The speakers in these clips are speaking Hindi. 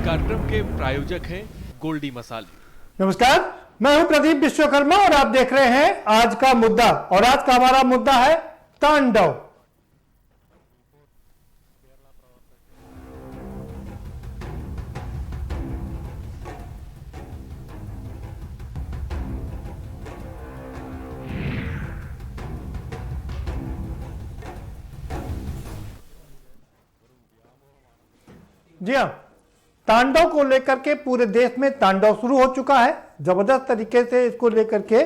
कार्यक्रम के प्रायोजक हैं गोल्डी मसाले। नमस्कार, मैं हूं प्रदीप विश्वकर्मा और आप देख रहे हैं आज का मुद्दा। और आज का हमारा मुद्दा है तांडव। जी हाँ, तांडव को लेकर के पूरे देश में तांडव शुरू हो चुका है। जबरदस्त तरीके से इसको लेकर के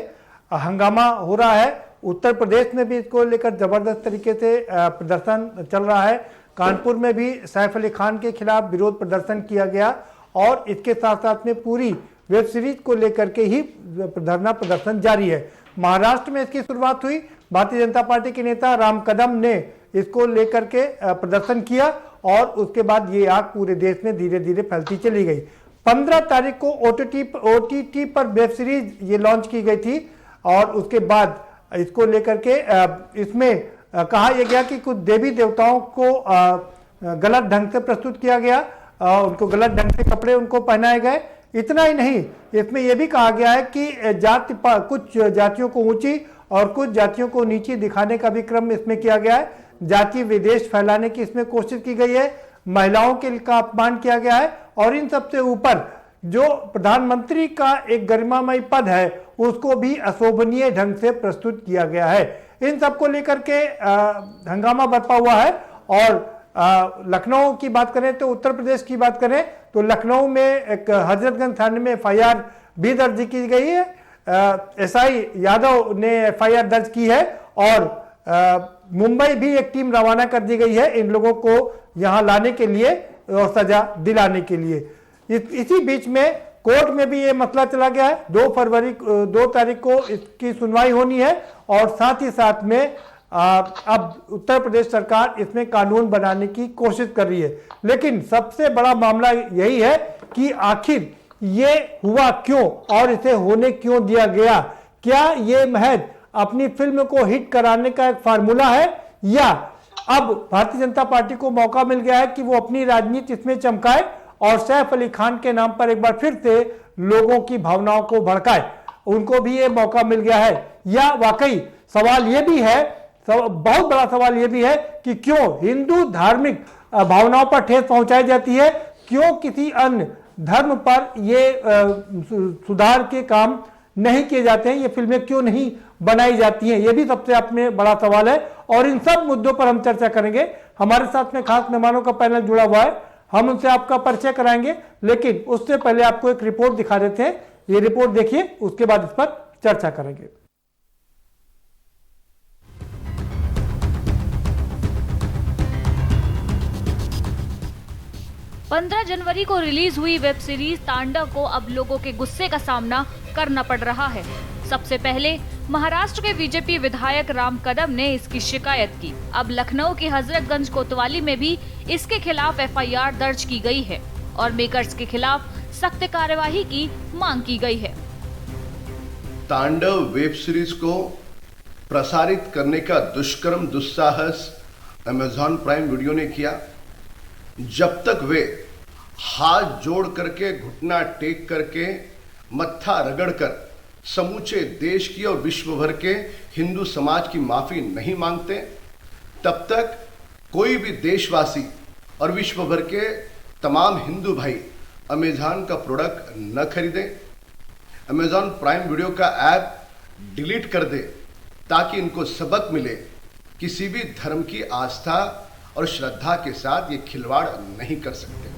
हंगामा हो रहा है। उत्तर प्रदेश में भी इसको लेकर जबरदस्त तरीके से प्रदर्शन चल रहा है। कानपुर में भी सैफ अली खान के खिलाफ विरोध प्रदर्शन किया गया और इसके साथ साथ में पूरी वेब सीरीज को लेकर के ही धरना प्रदर्शन जारी है। महाराष्ट्र में इसकी शुरुआत हुई। भारतीय जनता पार्टी के नेता राम कदम ने इसको लेकर के प्रदर्शन किया और उसके बाद ये आग पूरे देश में धीरे धीरे फैलती चली गई। 15 तारीख को OTT पर वेब सीरीज ये लॉन्च की गई थी और उसके बाद इसको लेकर के इसमें कहा यह गया कि कुछ देवी देवताओं को गलत ढंग से प्रस्तुत किया गया, उनको गलत ढंग से कपड़े उनको पहनाए गए। इतना ही नहीं, इसमें यह भी कहा गया है कि कुछ जातियों को ऊंची और कुछ जातियों को नीची दिखाने का भी क्रम इसमें किया गया है। जाति विदेश फैलाने की इसमें कोशिश की गई है। महिलाओं के का अपमान किया गया है और इन सबसे ऊपर जो प्रधानमंत्री का एक गरिमामय पद है उसको भी अशोभनीय ढंग से प्रस्तुत किया गया है। इन सबको लेकर के हंगामा बरपा हुआ है। और लखनऊ की बात करें तो उत्तर प्रदेश की बात करें तो लखनऊ में एक हजरतगंज थाने में FIR भी दर्ज की गई है। SI यादव ने FIR दर्ज की है और मुंबई भी एक टीम रवाना कर दी गई है इन लोगों को यहां लाने के लिए और सजा दिलाने के लिए। इसी बीच में कोर्ट में भी ये मसला चला गया है। 2 तारीख को इसकी सुनवाई होनी है और साथ ही साथ में अब उत्तर प्रदेश सरकार इसमें कानून बनाने की कोशिश कर रही है। लेकिन सबसे बड़ा मामला यही है कि आखिर ये हुआ क्यों और इसे होने क्यों दिया गया। क्या ये महज अपनी फिल्म को हिट कराने का एक फार्मूला है या अब भारतीय जनता पार्टी को मौका मिल गया है कि वो अपनी राजनीति इसमें चमकाए और सैफ अली खान के नाम पर एक बार फिर से लोगों की भावनाओं को भड़काए। उनको भी ये मौका मिल गया है या वाकई सवाल ये भी है, बहुत बड़ा सवाल ये भी है कि क्यों हिंदू धार्मिक भावनाओं पर ठेस पहुंचाई जाती है, क्यों किसी अन्य धर्म पर ये सुधार के काम नहीं किए जाते हैं, ये फिल्में क्यों नहीं बनाई जाती हैं, ये भी सबसे अपने बड़ा सवाल है। और इन सब मुद्दों पर हम चर्चा करेंगे। हमारे साथ में खास मेहमानों का पैनल जुड़ा हुआ है, हम उनसे आपका परिचय कराएंगे। लेकिन उससे पहले आपको एक रिपोर्ट दिखा देते हैं। ये रिपोर्ट देखिए, उसके बाद इस पर चर्चा करेंगे। पंद्रह जनवरी को रिलीज हुई वेब सीरीज तांडव को अब लोगों के गुस्से का सामना करना पड़ रहा है। सबसे पहले महाराष्ट्र के बीजेपी विधायक राम कदम ने इसकी शिकायत की। अब लखनऊ की हजरतगंज कोतवाली में भी इसके खिलाफ FIR दर्ज की गई है और मेकर्स के खिलाफ सख्त कार्यवाही की मांग की गई है। तांडव वेब सीरीज को प्रसारित करने का दुष्कर्म दुस्साहस अमेजॉन प्राइम वीडियो ने किया। जब तक वे हाथ जोड़ करके, घुटना टेक करके, मत्था रगड़ कर समूचे देश की और विश्व भर के हिंदू समाज की माफी नहीं मांगते, तब तक कोई भी देशवासी और विश्व भर के तमाम हिंदू भाई अमेजॉन का प्रोडक्ट न खरीदें, अमेजॉन प्राइम वीडियो का ऐप डिलीट कर दे ताकि इनको सबक मिले किसी भी धर्म की आस्था और श्रद्धा के साथ ये खिलवाड़ नहीं कर सकते।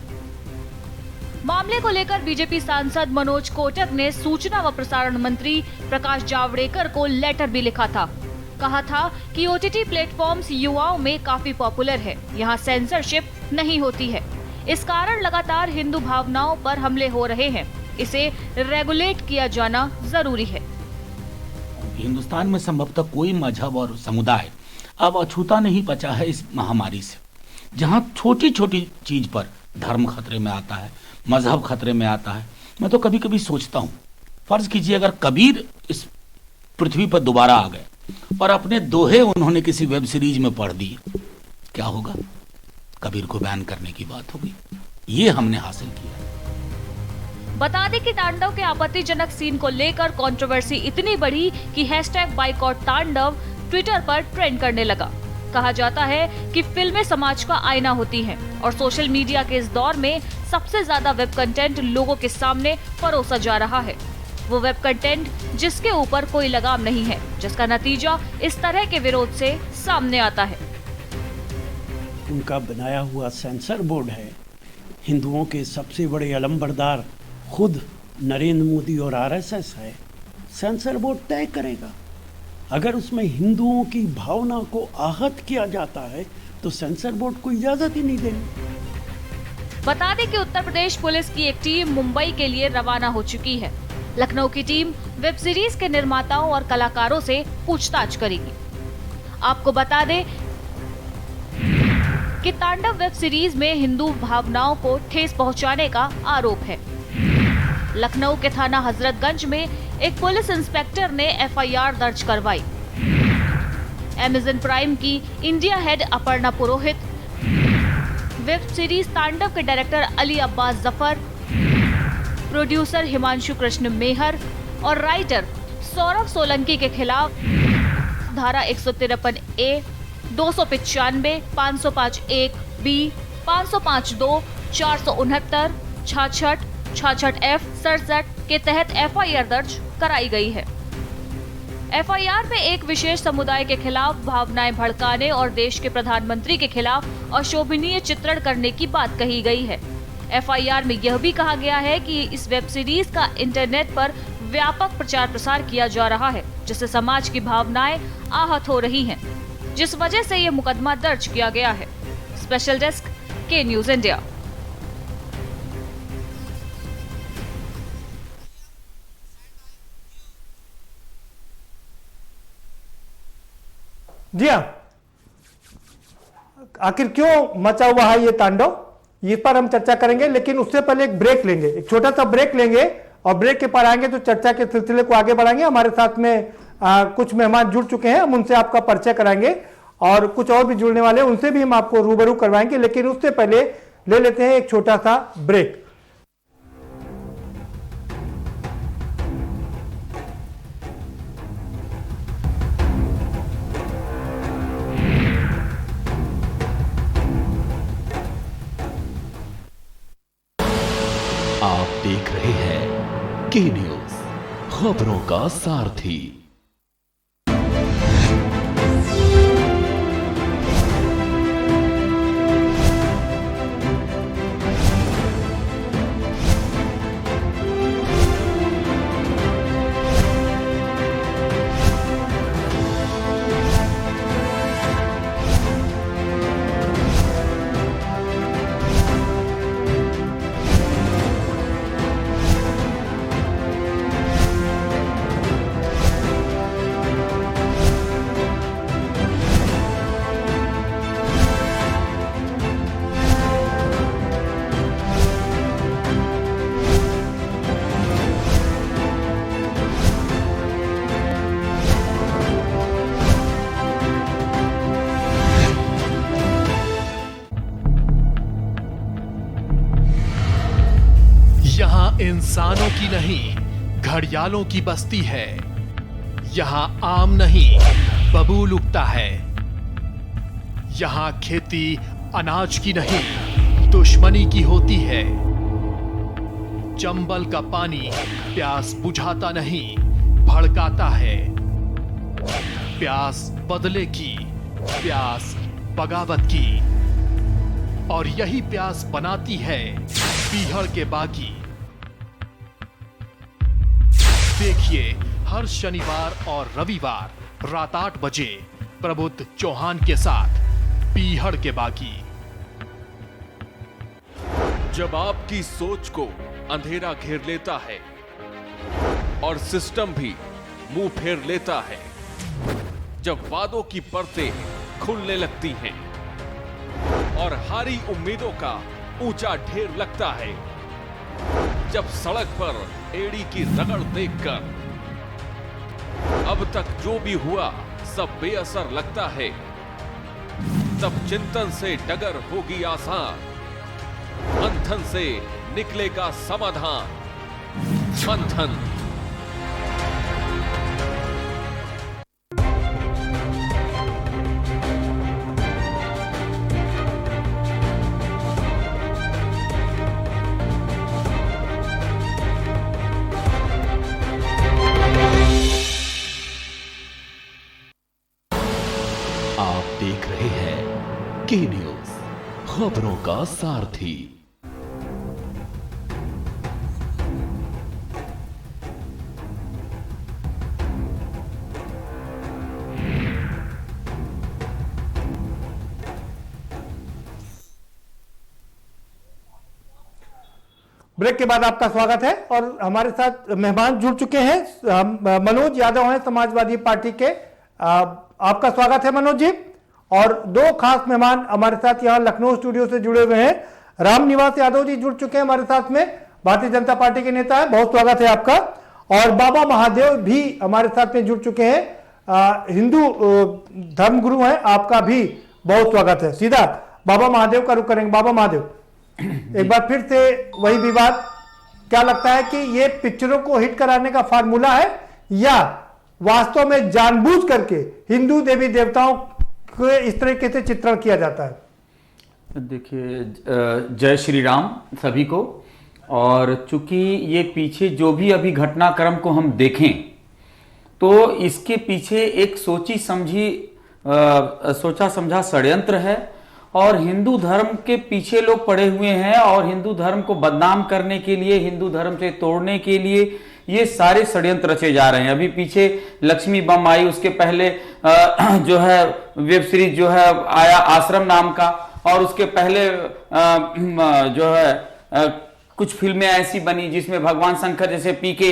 मामले को लेकर बीजेपी सांसद मनोज कोटक ने सूचना व प्रसारण मंत्री प्रकाश जावड़ेकर को लेटर भी लिखा था। कहा था कि OTT प्लेटफॉर्म्स युवाओं में काफी पॉपुलर है, यहाँ सेंसरशिप नहीं होती है। इस कारण लगातार हिंदू भावनाओं पर हमले हो रहे हैं, इसे रेगुलेट किया जाना जरूरी है। हिंदुस्तान में संभवतः कोई मजहब और समुदाय अब अछूता नहीं बचा है इस महामारी से, जहां छोटी छोटी चीज पर धर्म खतरे में आता है, मजहब खतरे में आता है। मैं तो कभी कभी सोचता हूँ, फर्ज कीजिए अगर कबीर इस पृथ्वी पर दोबारा आ गए और अपने दोहे उन्होंने किसी वेब सीरीज में पढ़ दिए, क्या होगा? कबीर को बैन करने की बात होगी। ये हमने हासिल किया। बता दें कि तांडव के आपत्तिजनक सीन को लेकर कंट्रोवर्सी इतनी बढ़ी कि #बाइकॉट तांडव ट्विटर पर ट्रेंड करने लगा। कहा जाता है कि फिल्में समाज का आईना होती हैं और सोशल मीडिया के इस दौर में सबसे ज्यादा वेब कंटेंट लोगों के सामने परोसा जा रहा है। वो वेब कंटेंट जिसके ऊपर कोई लगाम नहीं है, जिसका नतीजा इस तरह के विरोध से सामने आता है। उनका बनाया हुआ सेंसर बोर्ड है। हिंदुओं के सबसे बड़े अलंबरदार खुद नरेंद्र मोदी और आरएसएस है। सेंसर बोर्ड तय करेगा। अगर उसमें हिंदुओं की भावना को आहत किया जाता है तो सेंसर बोर्ड को इजाजत ही नहीं देनी। बता दें कि उत्तर प्रदेश पुलिस की एक टीम मुंबई के लिए रवाना हो चुकी है। लखनऊ की टीम वेब सीरीज के निर्माताओं और कलाकारों से पूछताछ करेगी। आपको बता दें कि तांडव वेब सीरीज में हिंदू भावनाओं को ठेस पहुंचाने का आरोप है। लखनऊ के थाना हजरतगंज में एक पुलिस इंस्पेक्टर ने एफआईआर दर्ज करवाई। अमेज़न प्राइम की इंडिया हेड अपर्णा पुरोहित, वेब सीरीज तांडव के डायरेक्टर अली अब्बास जफर, प्रोड्यूसर हिमांशु कृष्ण मेहर और राइटर सौरभ सोलंकी के खिलाफ धारा 153A, 295, 505(1)B, 505(2), 469, 66, 66F, 67 के तहत एफआईआर दर्ज कराई गई है। एफआईआर में एक विशेष समुदाय के खिलाफ भावनाएं भड़काने और देश के प्रधानमंत्री के खिलाफ अशोभनीय चित्रण करने की बात कही गई है। एफआईआर में यह भी कहा गया है कि इस वेब सीरीज का इंटरनेट पर व्यापक प्रचार प्रसार किया जा रहा है, जिससे समाज की भावनाएं आहत हो रही हैं, जिस वजह से यह मुकदमा दर्ज किया गया है। स्पेशल डेस्क, के न्यूज इंडिया। जी हाँ, आखिर क्यों मचा हुआ है ये तांडव, इस पर हम चर्चा करेंगे, लेकिन उससे पहले एक ब्रेक लेंगे, एक छोटा सा ब्रेक लेंगे और ब्रेक के पर आएंगे तो चर्चा के सिलसिले को आगे बढ़ाएंगे। हमारे साथ में कुछ मेहमान जुड़ चुके हैं, हम उनसे आपका परिचय कराएंगे और कुछ और भी जुड़ने वाले हैं, उनसे भी हम आपको रूबरू करवाएंगे, लेकिन उससे पहले ले लेते हैं एक छोटा सा ब्रेक। आप देख रहे हैं के न्यूज, खबरों का सारथी। इंसानों की नहीं, घड़ियालों की बस्ती है। यहां आम नहीं, बबूल उगता है। यहां खेती अनाज की नहीं, दुश्मनी की होती है। चंबल का पानी प्यास बुझाता नहीं, भड़काता है। प्यास बदले की, प्यास बगावत की, और यही प्यास बनाती है पीहड़ के बागी। देखिए हर शनिवार और रविवार रात 8 बजे प्रबुद्ध चौहान के साथ पीहड़ के बागी। जब आपकी सोच को अंधेरा घेर लेता है और सिस्टम भी मुंह फेर लेता है, जब वादों की परतें खुलने लगती हैं और हारी उम्मीदों का ऊंचा ढेर लगता है, जब सड़क पर एड़ी की रगड़ देखकर अब तक जो भी हुआ सब बेअसर लगता है, तब चिंतन से डगर होगी आसान, मंथन से निकलेगा समाधान। मंथन। आप देख रहे हैं के न्यूज, खबरों का सारथी। ब्रेक के बाद आपका स्वागत है और हमारे साथ मेहमान जुड़ चुके हैं। मनोज यादव हैं समाजवादी पार्टी के। आपका स्वागत है मनोज जी। और दो खास मेहमान हमारे साथ यहाँ लखनऊ स्टूडियो से जुड़े हुए हैं। रामनिवास यादव जी जुड़ चुके हैं हमारे साथ में, भारतीय जनता पार्टी के नेता है, बहुत स्वागत है आपका। और बाबा महादेव भी हमारे साथ में जुड़ चुके हैं, हिंदू धर्मगुरु हैं, आपका भी बहुत स्वागत है। सीधा बाबा महादेव का रुख करेंगे। बाबा महादेव, एक बार फिर से वही विवाद, क्या लगता है कि ये पिक्चरों को हिट कराने का फार्मूला है या वास्तव में जानबूझ करके हिंदू देवी देवताओं को इस तरीके से चित्रण किया जाता है? देखिए, जय श्री राम सभी को। और चूंकि ये पीछे जो भी अभी घटनाक्रम को हम देखें तो इसके पीछे एक सोचा समझा षड्यंत्र है और हिंदू धर्म के पीछे लोग पड़े हुए हैं और हिंदू धर्म को बदनाम करने के लिए, हिंदू धर्म से तोड़ने के लिए ये सारे षड्यंत्र रचे जा रहे हैं। अभी पीछे लक्ष्मी बम आई, उसके पहले जो है वेब सीरीज जो है आया आश्रम नाम का, और उसके पहले जो है कुछ फिल्में ऐसी बनी जिसमें भगवान शंकर जैसे पीके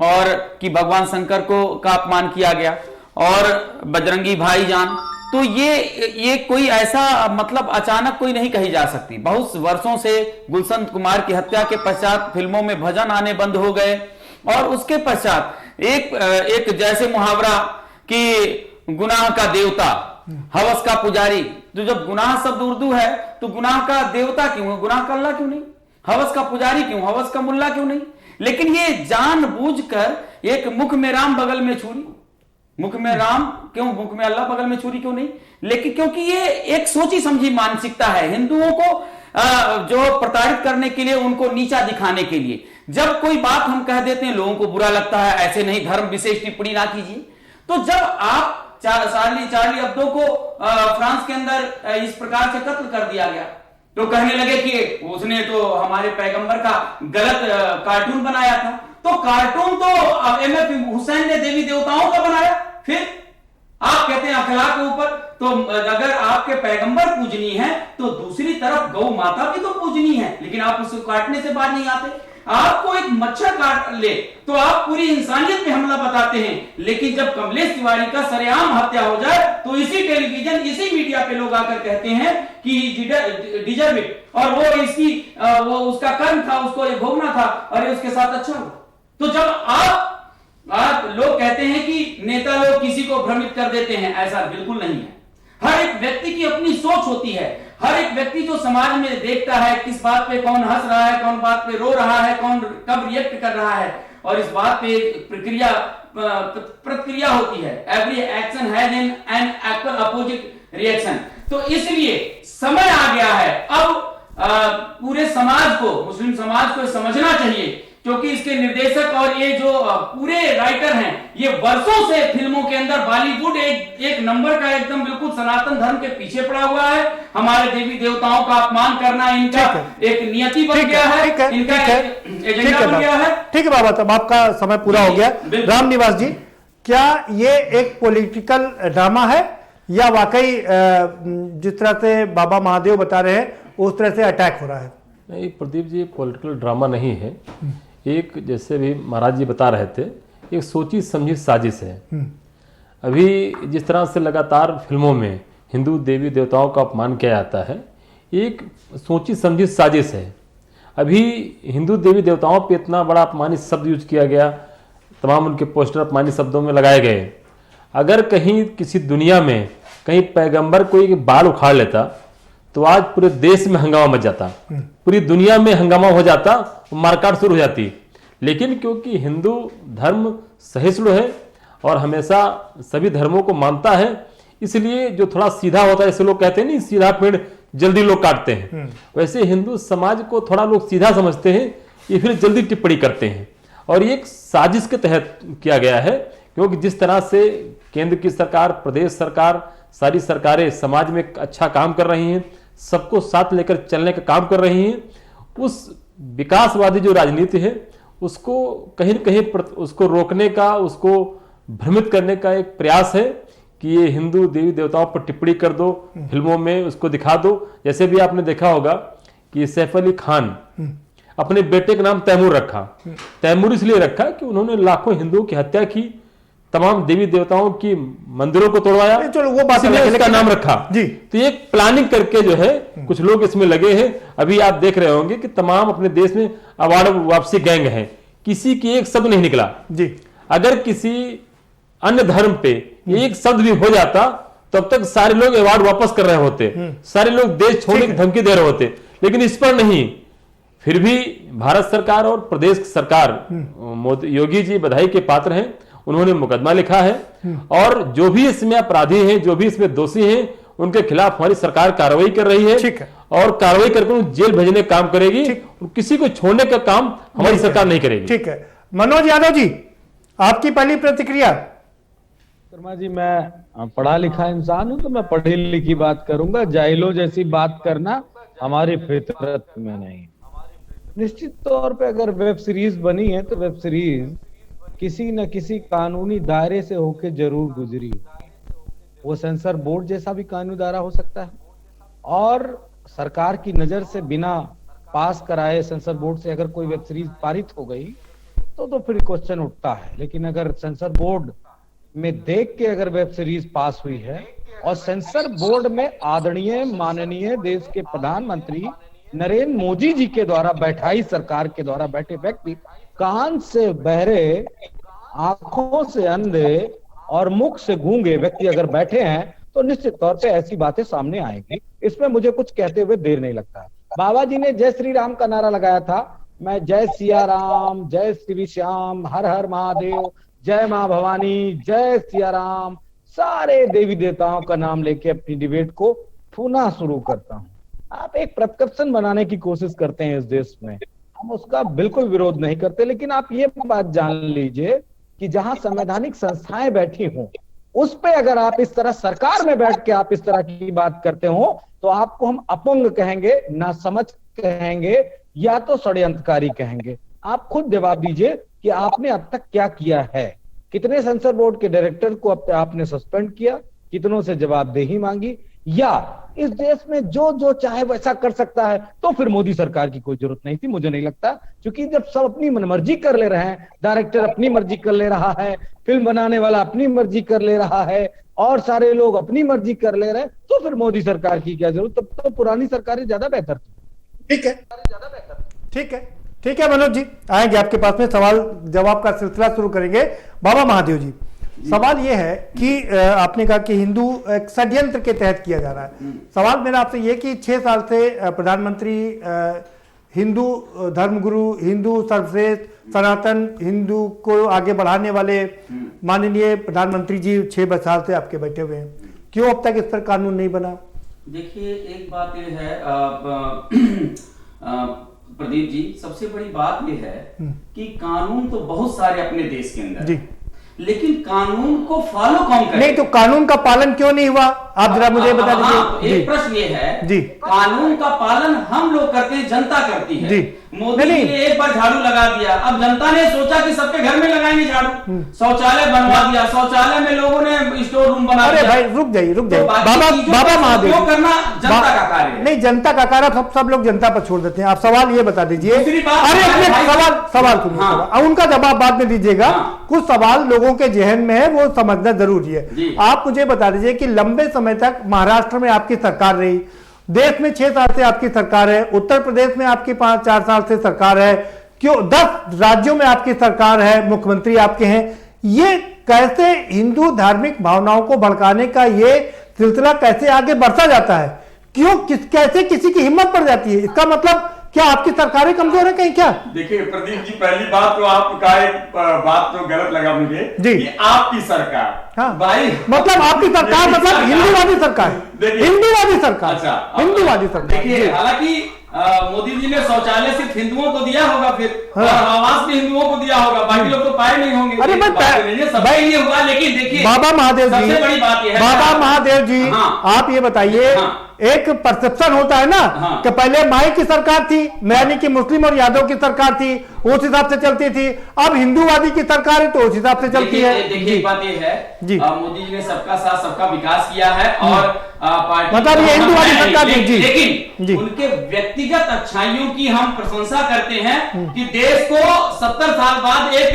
और कि भगवान शंकर को का अपमान किया गया, और बजरंगी भाईजान। तो ये कोई ऐसा मतलब अचानक कोई नहीं कही जा सकती। बहुत वर्षों से गुलशन कुमार की हत्या के पश्चात फिल्मों में भजन आने बंद हो गए और उसके पश्चात एक जैसे मुहावरा कि गुनाह का देवता हवस का पुजारी। तो जब गुनाह शब्द उर्दू है तो गुनाह का देवता क्यों है? गुनाह का अल्लाह क्यों नहीं? हवस का पुजारी क्यों? हवस का मुल्ला क्यों नहीं? लेकिन ये जानबूझकर एक मुख में राम बगल में छुरी, मुख में राम क्यों, मुख में अल्लाह बगल में छुरी क्यों नहीं? लेकिन क्योंकि ये एक सोची समझी मानसिकता है हिंदुओं को जो प्रताड़ित करने के लिए, उनको नीचा दिखाने के लिए। जब कोई बात हम कह देते हैं लोगों को बुरा लगता है, ऐसे नहीं, धर्म विशेष टिप्पणी ना कीजिए। तो जब आप चार्ली अब्दो को फ्रांस के अंदर इस प्रकार से कत्ल कर दिया गया तो कहने लगे कि उसने तो हमारे पैगंबर का गलत कार्टून बनाया था। तो कार्टून तो MF हुसैन ने देवी देवताओं का बनाया, फिर आप कहते हैं अखलाक के ऊपर। तो अगर आपके पैगंबर पूजनी है तो दूसरी तरफ गौ माता भी तो पूजनी है, लेकिन आप उसको काटने से बाहर नहीं आते। आपको एक मच्छर काट ले तो आप पूरी इंसानियत पे हमला बताते हैं, लेकिन जब कमलेश तिवारी का सरेआम हत्या हो जाए तो इसी टेलीविजन, इसी मीडिया पे लोग आकर कहते हैं कि डिजर्व इट, और वो इसकी वो उसका कर्म था, उसको ये भोगना था और ये उसके साथ अच्छा हुआ। तो जब आप लोग कहते हैं कि नेता लोग किसी को भ्रमित कर देते हैं, ऐसा बिल्कुल नहीं है। हर एक व्यक्ति की अपनी सोच होती है। हर एक व्यक्ति जो समाज में देखता है किस बात पे कौन हंस रहा है, कौन बात पे रो रहा है, कौन कब रिएक्ट कर रहा है, और इस बात पे प्रतिक्रिया होती है। Every action has an equal opposite reaction. तो इसलिए समय आ गया है अब पूरे समाज को, मुस्लिम समाज को समझना चाहिए, क्योंकि इसके निर्देशक और ये जो पूरे राइटर हैं ये वर्षों से फिल्मों के अंदर बॉलीवुड एक नंबर का एकदम बिल्कुल सनातन धर्म के पीछे पड़ा हुआ है। हमारे देवी देवताओं का अपमान करना इनका एक नियति बन गया है, इनका एजेंडा बन गया है। ठीक है बाबा, तब आपका समय पूरा हो गया। रामनिवास जी, क्या ये एक पॉलिटिकल ड्रामा है या वाकई जिस तरह से बाबा महादेव बता रहे हैं उस तरह से अटैक हो रहा है? नहीं प्रदीप जी, पॉलिटिकल ड्रामा नहीं है। एक जैसे भी महाराज जी बता रहे थे, एक सोची समझी साजिश है। अभी जिस तरह से लगातार फिल्मों में हिंदू देवी देवताओं का अपमान किया जाता है, एक सोची समझी साजिश है। अभी हिंदू देवी देवताओं पे इतना बड़ा अपमानित शब्द यूज किया गया, तमाम उनके पोस्टर अपमानित शब्दों में लगाए गए। अगर कहीं किसी दुनिया में कहीं पैगंबर कोई बाल उखाड़ लेता तो आज पूरे देश में हंगामा मच जाता, पूरी दुनिया में हंगामा हो जाता, मारकाट शुरू हो जाती। लेकिन क्योंकि हिंदू धर्म सहिष्णु है और हमेशा सभी धर्मों को मानता है, इसलिए जो थोड़ा सीधा होता है, जैसे लोग कहते हैं नहीं सीधा पेड़ जल्दी लोग काटते हैं, वैसे हिंदू समाज को थोड़ा लोग सीधा समझते हैं, ये फिर जल्दी टिप्पणी करते हैं। और ये एक साजिश के तहत किया गया है, क्योंकि जिस तरह से केंद्र की सरकार, प्रदेश सरकार, सारी सरकारें समाज में अच्छा काम कर रही हैं, सबको साथ लेकर चलने का काम कर रही हैं, उस विकासवादी जो राजनीति है उसको कहीं न कहीं उसको रोकने का, उसको भ्रमित करने का एक प्रयास है कि ये हिंदू देवी देवताओं पर टिप्पणी कर दो, फिल्मों में उसको दिखा दो। जैसे भी आपने देखा होगा कि सैफ अली खान अपने बेटे का नाम तैमूर रखा। तैमूर इसलिए रखा कि उन्होंने लाखों हिंदुओं की हत्या की, तमाम देवी देवताओं की मंदिरों को तोड़वाया, चलो वो बात इसलिए उसका नाम रखा जी। तो एक प्लानिंग करके जो है कुछ लोग इसमें लगे हैं। अभी आप देख रहे होंगे कि तमाम अपने देश में अवार्ड वापसी गैंग है, किसी की एक शब्द नहीं निकला जी। अगर किसी अन्य धर्म पे एक शब्द भी हो जाता तब तक सारे लोग अवार्ड वापस कर रहे होते, सारे लोग देश छोड़ने की धमकी दे रहे होते, लेकिन इस पर नहीं। फिर भी भारत सरकार और प्रदेश सरकार, मोदी योगी जी बधाई के पात्र हैं, उन्होंने मुकदमा लिखा है और जो भी इसमें अपराधी हैं, जो भी इसमें दोषी हैं, उनके खिलाफ हमारी सरकार कार्रवाई कर रही है। ठीक है। और कार्रवाई करके उन्हें जेल भेजने का काम करेगी, किसी को छोड़ने का काम हमारी सरकार नहीं करेगी। ठीक है। मनोज यादव जी, आपकी पहली प्रतिक्रिया। शर्मा जी, मैं पढ़ा लिखा इंसान हूं तो मैं पढ़ी लिखी बात करूंगा, जाहिलों जैसी बात करना हमारी फितरत में नहीं। निश्चित तौर पे अगर वेब सीरीज बनी है तो वेब सीरीज किसी न किसी कानूनी दायरे से होके जरूर गुजरी हो। वो सेंसर बोर्ड जैसा भी कानूनी दायरा हो सकता है, और सरकार की नजर से बिना पास कराए सेंसर बोर्ड से अगर कोई वेब सीरीज पारित हो गई तो फिर क्वेश्चन उठता है। लेकिन अगर सेंसर बोर्ड में देख के अगर वेब सीरीज पास हुई है और सेंसर बोर्ड में आदरणीय माननीय देश के प्रधानमंत्री नरेंद्र मोदी जी के द्वारा बैठाई सरकार के द्वारा बैठे व्यक्ति कान से बहरे, आंखों से अंधे और मुख से गूंगे व्यक्ति अगर बैठे हैं तो निश्चित तौर पे ऐसी बातें सामने आएंगी। इसमें मुझे कुछ कहते हुए देर नहीं लगता। बाबा जी ने जय श्री राम का नारा लगाया था, मैं जय सिया राम, जय श्री श्याम, हर हर महादेव, जय मां भवानी, जय सिया राम, सारे देवी देवताओं का नाम लेके अपनी डिबेट को पुनः शुरू करता हूं। आप एक प्रकर्षण बनाने की कोशिश करते हैं इस देश में, हम उसका बिल्कुल विरोध नहीं करते, लेकिन आप ये बात जान लीजिए कि जहां संवैधानिक संस्थाएं बैठी हों उस पे अगर आप इस तरह सरकार में बैठ के आप इस तरह की बात करते हो तो आपको हम अपंग कहेंगे, नासमझ कहेंगे, या तो षड्यंत्रकारी कहेंगे। आप खुद जवाब दीजिए कि आपने अब तक क्या किया है। कितने सेंसर बोर्ड के डायरेक्टर को अब आपने सस्पेंड किया, कितनों से जवाबदेही मांगी, या इस देश में जो जो चाहे वैसा कर सकता है, तो फिर मोदी सरकार की कोई जरूरत नहीं थी, मुझे नहीं लगता। क्योंकि जब सब अपनी मनमर्जी कर ले रहे हैं, डायरेक्टर अपनी मर्जी कर ले रहा है, फिल्म बनाने वाला अपनी मर्जी कर ले रहा है और सारे लोग अपनी मर्जी कर ले रहे हैं, तो फिर मोदी सरकार की क्या जरूरत। तब तो पुरानी सरकारें ज्यादा बेहतर थी। ठीक है, ठीक है, ठीक है। मनोज जी आएंगे आपके पास में, सवाल जवाब का सिलसिला शुरू करेंगे। बाबा महादेव जी, सवाल यह है कि आपने कहा कि हिंदू एक षड्यंत्र के तहत किया जा रहा है। सवाल मेरा आपसे यह कि 6 साल से प्रधानमंत्री हिंदू धर्मगुरु, हिंदू सर्वश्रेष्ठ, सनातन हिंदू को आगे बढ़ाने वाले माननीय प्रधानमंत्री जी 6 साल से आपके बैठे हुए हैं, क्यों अब तक इस पर कानून नहीं बना? देखिए, एक बात यह है प्रदीप जी, सबसे बड़ी बात यह है कि कानून तो बहुत सारे अपने देश के अंदर जी, लेकिन कानून को फॉलो कौन करे? नहीं तो कानून का पालन क्यों नहीं हुआ, आप जरा मुझे बता दीजिए। एक प्रश्न ये है जी, कानून का पालन हम लोग करते हैं, जनता करती है जी। मोदी जी ने एक बार झाड़ू लगा दिया, अब जनता ने सोचा कि सबके घर में लगाएंगे झाड़ू, शौचालय बनवा दिया, शौचालय में लोगों ने स्टोर रूम बना दिया। अरे भाई रुक जाइए, रुक जाइए। बाबा महादेव, करना जनता का कार्य है। नहीं, जनता का कार्य सब लोग जनता पर छोड़ देते हैं। आप सवाल ये बता दीजिए। अरे सवाल सुनिए, उनका जवाब बाद में दीजिएगा। कुछ सवाल लोगों के जहन में है, वो समझना जरूरी है। आप मुझे बता दीजिए कि लंबे समय तक महाराष्ट्र में आपकी सरकार रही, देश में 6 साल से आपकी सरकार है, उत्तर प्रदेश में आपकी 5-4 साल से सरकार है, क्यों 10 राज्यों में आपकी सरकार है, मुख्यमंत्री आपके हैं। ये कैसे हिंदू धार्मिक भावनाओं को भड़काने का ये सिलसिला कैसे आगे बढ़ता जाता है? क्यों कैसे किसी की हिम्मत पड़ जाती है? इसका मतलब क्या आपकी सरकारें कमजोर है कहीं क्या? देखिए प्रदीप जी, पहली बात तो आपका एक बात तो गलत लगा मुझे जी कि आपकी सरकार, हाँ भाई मतलब आपकी सरकार मतलब हिंदूवादी सरकार, हिंदूवादी सरकार, अच्छा हिंदूवादी सरकार। देखिए हालांकि मोदी जी ने शौचालय सिर्फ हिंदुओं को दिया होगा, फिर हाँ। और आवास भी हिंदुओं को दिया होगा, बाकी लोग तो पाए नहीं होंगे। अरे सबके लिए हुआ, लेकिन देखिए बाबा महादेव जी, सबसे बड़ी बात यह है बाबा महादेव जी, हाँ। आप ये बताइए, एक परसेप्शन होता है ना कि पहले माई की सरकार थी, यानी कि मुस्लिम और यादव की सरकार थी, उस हिसाब से चलती थी, अब हिंदूवादी की सरकार है तो उस हिसाब से चलती है। देखिए एक बात ये है जी, मोदी जी ने सबका साथ सबका विकास किया है और पार्टी मतलब ये हिंदूवादी सरकार थी जी, लेकिन उनके व्यक्तिगत अच्छाइयों की हम प्रशंसा करते हैं कि देश को 70 साल बाद एक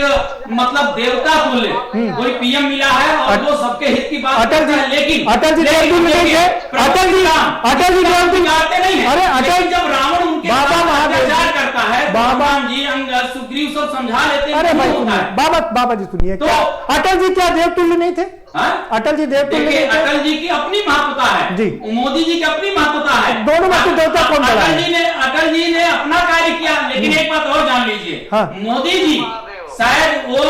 मतलब देवता तुल्य कोई पीएम मिला है और वो सबके हित की बात अटल जी, लेकिन अटल जी अटल जी बिगाड़ते नहीं है। अरे अटल जब रावण उनके बाबा महादेव करता है, बाबा जी अंगद सुग्रीव सब समझा लेते हैं। अरे भाई सुनिए, बाबा जी सुनिए, तो अटल जी क्या देवतुल्य नहीं थे? अटल जी देवतुल्य नहीं थे? अटल जी की अपनी महत्वता है जी, मोदी जी की अपनी महत्वता है, दोनों में देवता कौन बड़ा है? अटल जी ने अपना कार्य किया, लेकिन एक बात और जान लीजिए, मोदी जी शायद वो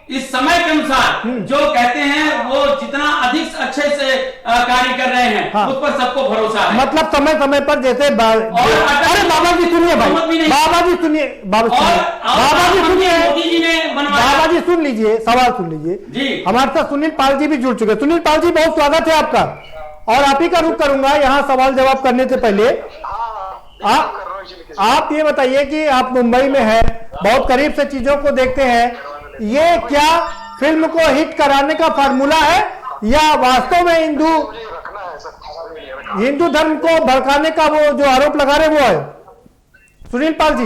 इस समय के अनुसार जो कहते हैं वो जितना अधिक अच्छे से कार्य कर रहे हैं उस पर सबको भरोसा है। मतलब समय पर जैसे अरे बाबा जी सुनिए भाई, बाबा जी सुनिए, बाबा जी सुनिए, मोदी जी ने बाबा जी सुन लीजिए, सवाल सुन लीजिए। हमारे साथ सुनील पाल जी भी जुड़ चुके। सुनील पाल जी बहुत स्वागत है आपका, और आप ही का रुख करूंगा यहाँ सवाल जवाब करने से पहले। आप ये बताइए कि आप मुंबई में हैं, बहुत करीब से चीजों को देखते हैं, ये क्या फिल्म को हिट कराने का फार्मूला है या वास्तव में हिंदू धर्म को भड़काने का वो जो आरोप लगा रहे वो है? सुनील पाल जी।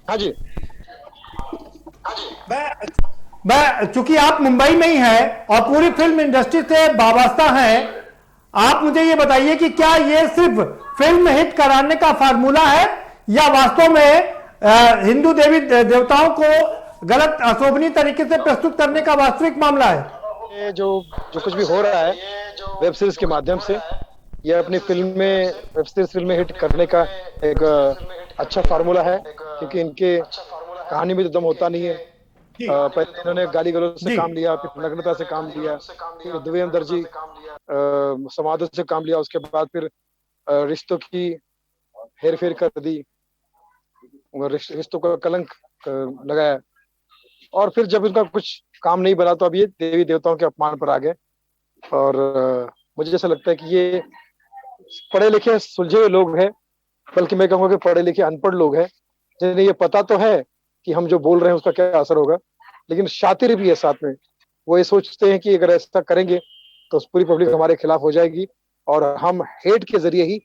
हाँ जी, चूंकि आप मुंबई में ही हैं और पूरी फिल्म इंडस्ट्री से वाबस्ता हैं, आप मुझे ये बताइए कि क्या ये सिर्फ फिल्म हिट कराने का फार्मूला है या वास्तव में हिंदू देवी देवताओं को गलत अशोभनीय तरीके से प्रस्तुत करने का वास्तविक मामला है? ये जो कुछ भी हो रहा है वेब सीरीज के माध्यम से, यह अपनी वेब सीरीज फिल्म हिट करने का एक अच्छा फार्मूला है, क्योंकि इनके कहानी में तो दम होता नहीं है। पहले इन्होंने गाली गलौज से काम लिया, फिर नग्नता से काम लिया, फिर दुवियम दर्जी समाधों से काम लिया, उसके बाद फिर रिश्तों की हेर फेर कर दी, रिश्तों का कलंक लगाया, और फिर जब उनका कुछ काम नहीं बना तो अब ये देवी देवताओं के अपमान पर आ गए। और मुझे जैसा लगता है कि ये पढ़े लिखे सुलझे हुए लोग हैं, बल्कि मैं कहूँगा कि पढ़े लिखे अनपढ़ लोग हैं, जिन्हें ये पता तो है कि हम जो बोल रहे हैं उसका क्या असर होगा, लेकिन शातिर भी है साथ में। वो ये सोचते हैं कि अगर ऐसा करेंगे तो पूरी पब्लिक हमारे खिलाफ हो जाएगी और हम हेट के जरिए ही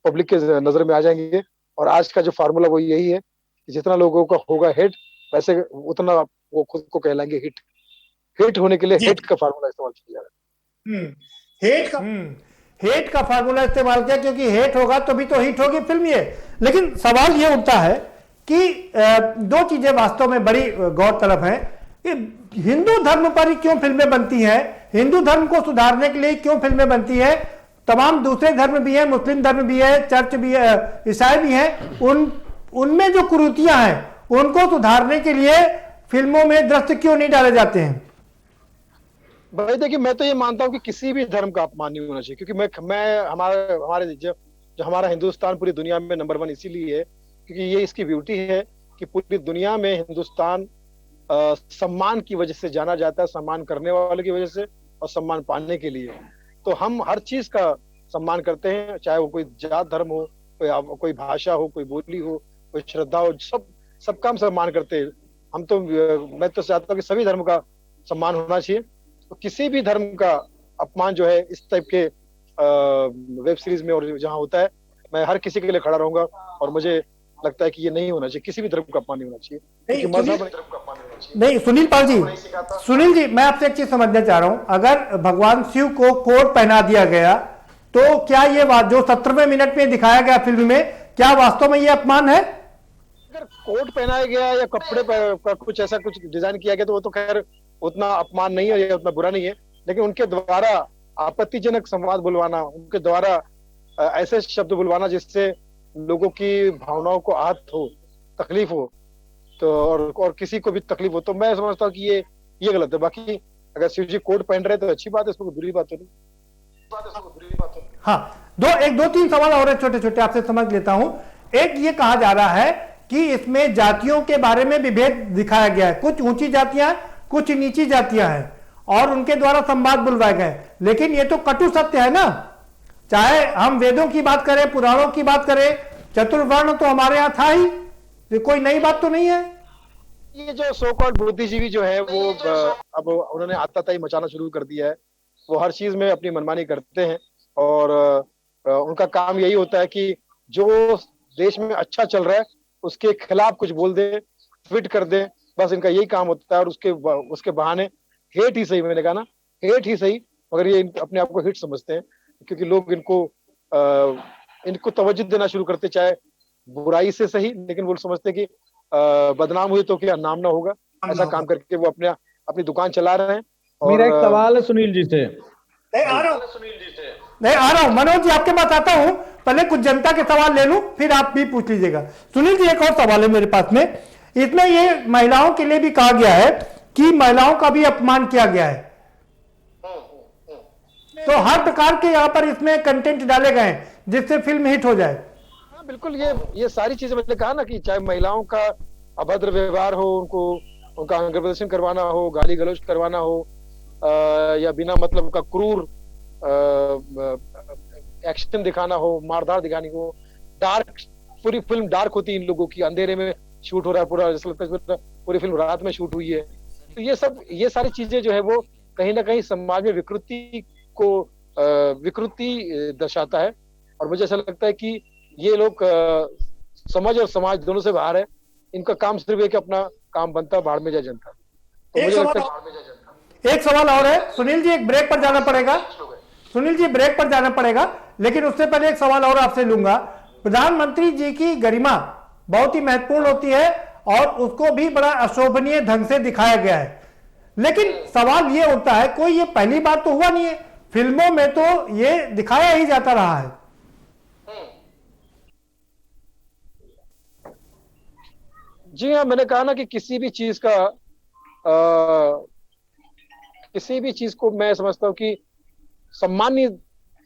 पब्लिक के नजर में आ जाएंगे। और आज का जो फार्मूला वो यही है कि जितना लोगों का होगा हेट, वैसे उतना वो खुद को कहलाएंगे हिट। हिट होने के लिए हेट का फार्मूला इस्तेमाल किया जा रहा है। हेट का फार्मूला इस्तेमाल किया, क्योंकि हेट होगा तो भी तो हिट होगी फिल्म ये। लेकिन सवाल ये उठता है कि दो चीजें वास्तव में बड़ी गौरतलब हैं कि हिंदू धर्म पर ही क्यों फिल्में बनती हैं, हिंदू धर्म को सुधारने के लिए क्यों फिल्में बनती हैं। तमाम दूसरे धर्म भी हैं, मुस्लिम धर्म भी है, चर्च भी है, ईसाई भी हैं, उनमें जो कुरीतियां हैं उनको सुधारने के लिए फिल्मों में दृश्य क्यों नहीं डाले जाते हैं? भाई देखिए, मैं तो ये मानता हूँ कि किसी भी धर्म का अपमान नहीं होना चाहिए, क्योंकि मैं हमारे जो हमारा हिंदुस्तान पूरी दुनिया में नंबर 1 इसीलिए है क्योंकि ये इसकी ब्यूटी है कि पूरी दुनिया में हिंदुस्तान सम्मान की वजह से जाना जाता है, सम्मान करने वाले की वजह से और सम्मान पाने के लिए। तो हम हर चीज का सम्मान करते हैं, चाहे वो कोई जात धर्म हो, कोई भाषा हो, कोई बोली हो, कोई श्रद्धा हो, सबका हम सम्मान करते हैं। मैं तो चाहता हूँ कि सभी धर्म का सम्मान होना चाहिए। तो किसी भी धर्म का अपमान जो है इस टाइप के वेब सीरीज में और जहाँ होता है, मैं हर किसी के लिए खड़ा रहूंगा। और मुझे लगता है कि ये नहीं होना चाहिए, किसी भी धर्म का अपमान नहीं होना चाहिए। नहीं सुनील पाल जी, सुनील जी, मैं आपसे एक चीज समझना चाह रहा हूं, अगर भगवान शिव को कोट पहना दिया गया तो क्या ये जो 17वें मिनट में दिखाया गया फिल्म में, क्या वास्तव में ये अपमान है? अगर कोट पहनाया गया या कपड़े पर कुछ ऐसा कुछ डिजाइन किया गया तो वो तो खैर उतना अपमान नहीं है या उतना बुरा नहीं है, लेकिन उनके द्वारा आपत्तिजनक संवाद बुलवाना, उनके द्वारा ऐसे शब्द बुलवाना जिससे लोगों की भावनाओं को आहत हो, तकलीफ हो, तो और किसी को भी तकलीफ हो, तो मैं समझता हूँ कि ये गलत है। बाकी अगर शिव जी कोट पहन रहे तो अच्छी बात है, इसमें बुरी बात तो नहीं। हाँ, दो तीन सवाल और छोटे छोटे आपसे समझ लेता हूं। एक ये कहा जा रहा है कि इसमें जातियों के बारे में विभेद दिखाया गया है, कुछ ऊंची जातियां, कुछ नीची जातियां हैं, और उनके द्वारा संवाद बुलवाए गए। लेकिन ये तो कटु सत्य है ना, चाहे हम वेदों की बात करें, पुराणों की बात करें, चतुर्वर्ण तो हमारे यहाँ था ही, ये कोई नई बात तो नहीं है। ये जो सो कॉल्ड बुद्धिजीवी जो है वो अब उन्होंने आताताई मचाना शुरू कर दिया है। वो हर चीज में अपनी मनमानी करते हैं, और उनका काम यही होता है कि जो देश में अच्छा चल रहा है उसके खिलाफ कुछ बोल दें, ट्वीट कर दें, बस इनका यही काम होता है। और उसके बहाने हेट ही सही, मैंने कहा ना, हेट ही सही, मगर ये अपने आप को हिट समझते हैं, क्योंकि लोग इनको तवज्जो देना शुरू करते, चाहे बुराई से सही, लेकिन वो समझते हैं कि बदनाम हुए तो क्या नाम ना होगा। ऐसा काम करके वो अपनी दुकान चला रहे हैं। मेरा एक सवाल है सुनील जी से। नहीं आ रहा हूं मनोज जी, आपके पास आता हूं, पहले कुछ जनता के सवाल ले लूं, फिर आप भी पूछ लीजिएगा। सुनील जी, एक और सवाल है मेरे पास में। इसमें ये महिलाओं के लिए भी कहा गया है कि महिलाओं का भी अपमान किया गया है, तो हर प्रकार के यहाँ पर इसमें कंटेंट डाले गए हैं जिससे फिल्म हिट हो जाए। हाँ बिल्कुल, ये सारी चीजें मैंने कहा ना कि चाहे महिलाओं का अभद्र व्यवहार हो, उनका अंग प्रदर्शन करवाना हो, गाली गलौज करवाना हो, या बिना मतलब का क्रूर एक्शन दिखाना हो, मारधार दिखानी हो, डार्क, पूरी फिल्म डार्क होती है इन लोगों की, अंधेरे में शूट हो रहा है पूरा, जैसा लगता है पूरी फिल्म रात में शूट हुई है। तो ये सारी चीजें जो है वो कहीं ना कहीं समाज में विकृति दर्शाता है। और मुझे ऐसा लगता है कि ये लोग समझ और समाज दोनों से बाहर है। इनका काम सिर्फ एक अपना काम बनता है, भाड़ में जाए जनता। तो मुझे लगता है एक सवाल और है सुनील जी, एक ब्रेक पर जाना पड़ेगा। सुनील जी, ब्रेक पर जाना पड़ेगा, लेकिन उससे पहले एक सवाल और आपसे लूंगा। प्रधानमंत्री जी की गरिमा बहुत ही महत्वपूर्ण होती है और उसको भी बड़ा अशोभनीय ढंग से दिखाया गया है, लेकिन सवाल ये उठता है, कोई ये पहली बार तो हुआ नहीं है, फिल्मों में तो ये दिखाया ही जाता रहा है। जी हाँ, मैंने कहा ना कि किसी भी चीज को मैं समझता हूँ कि सम्मानीय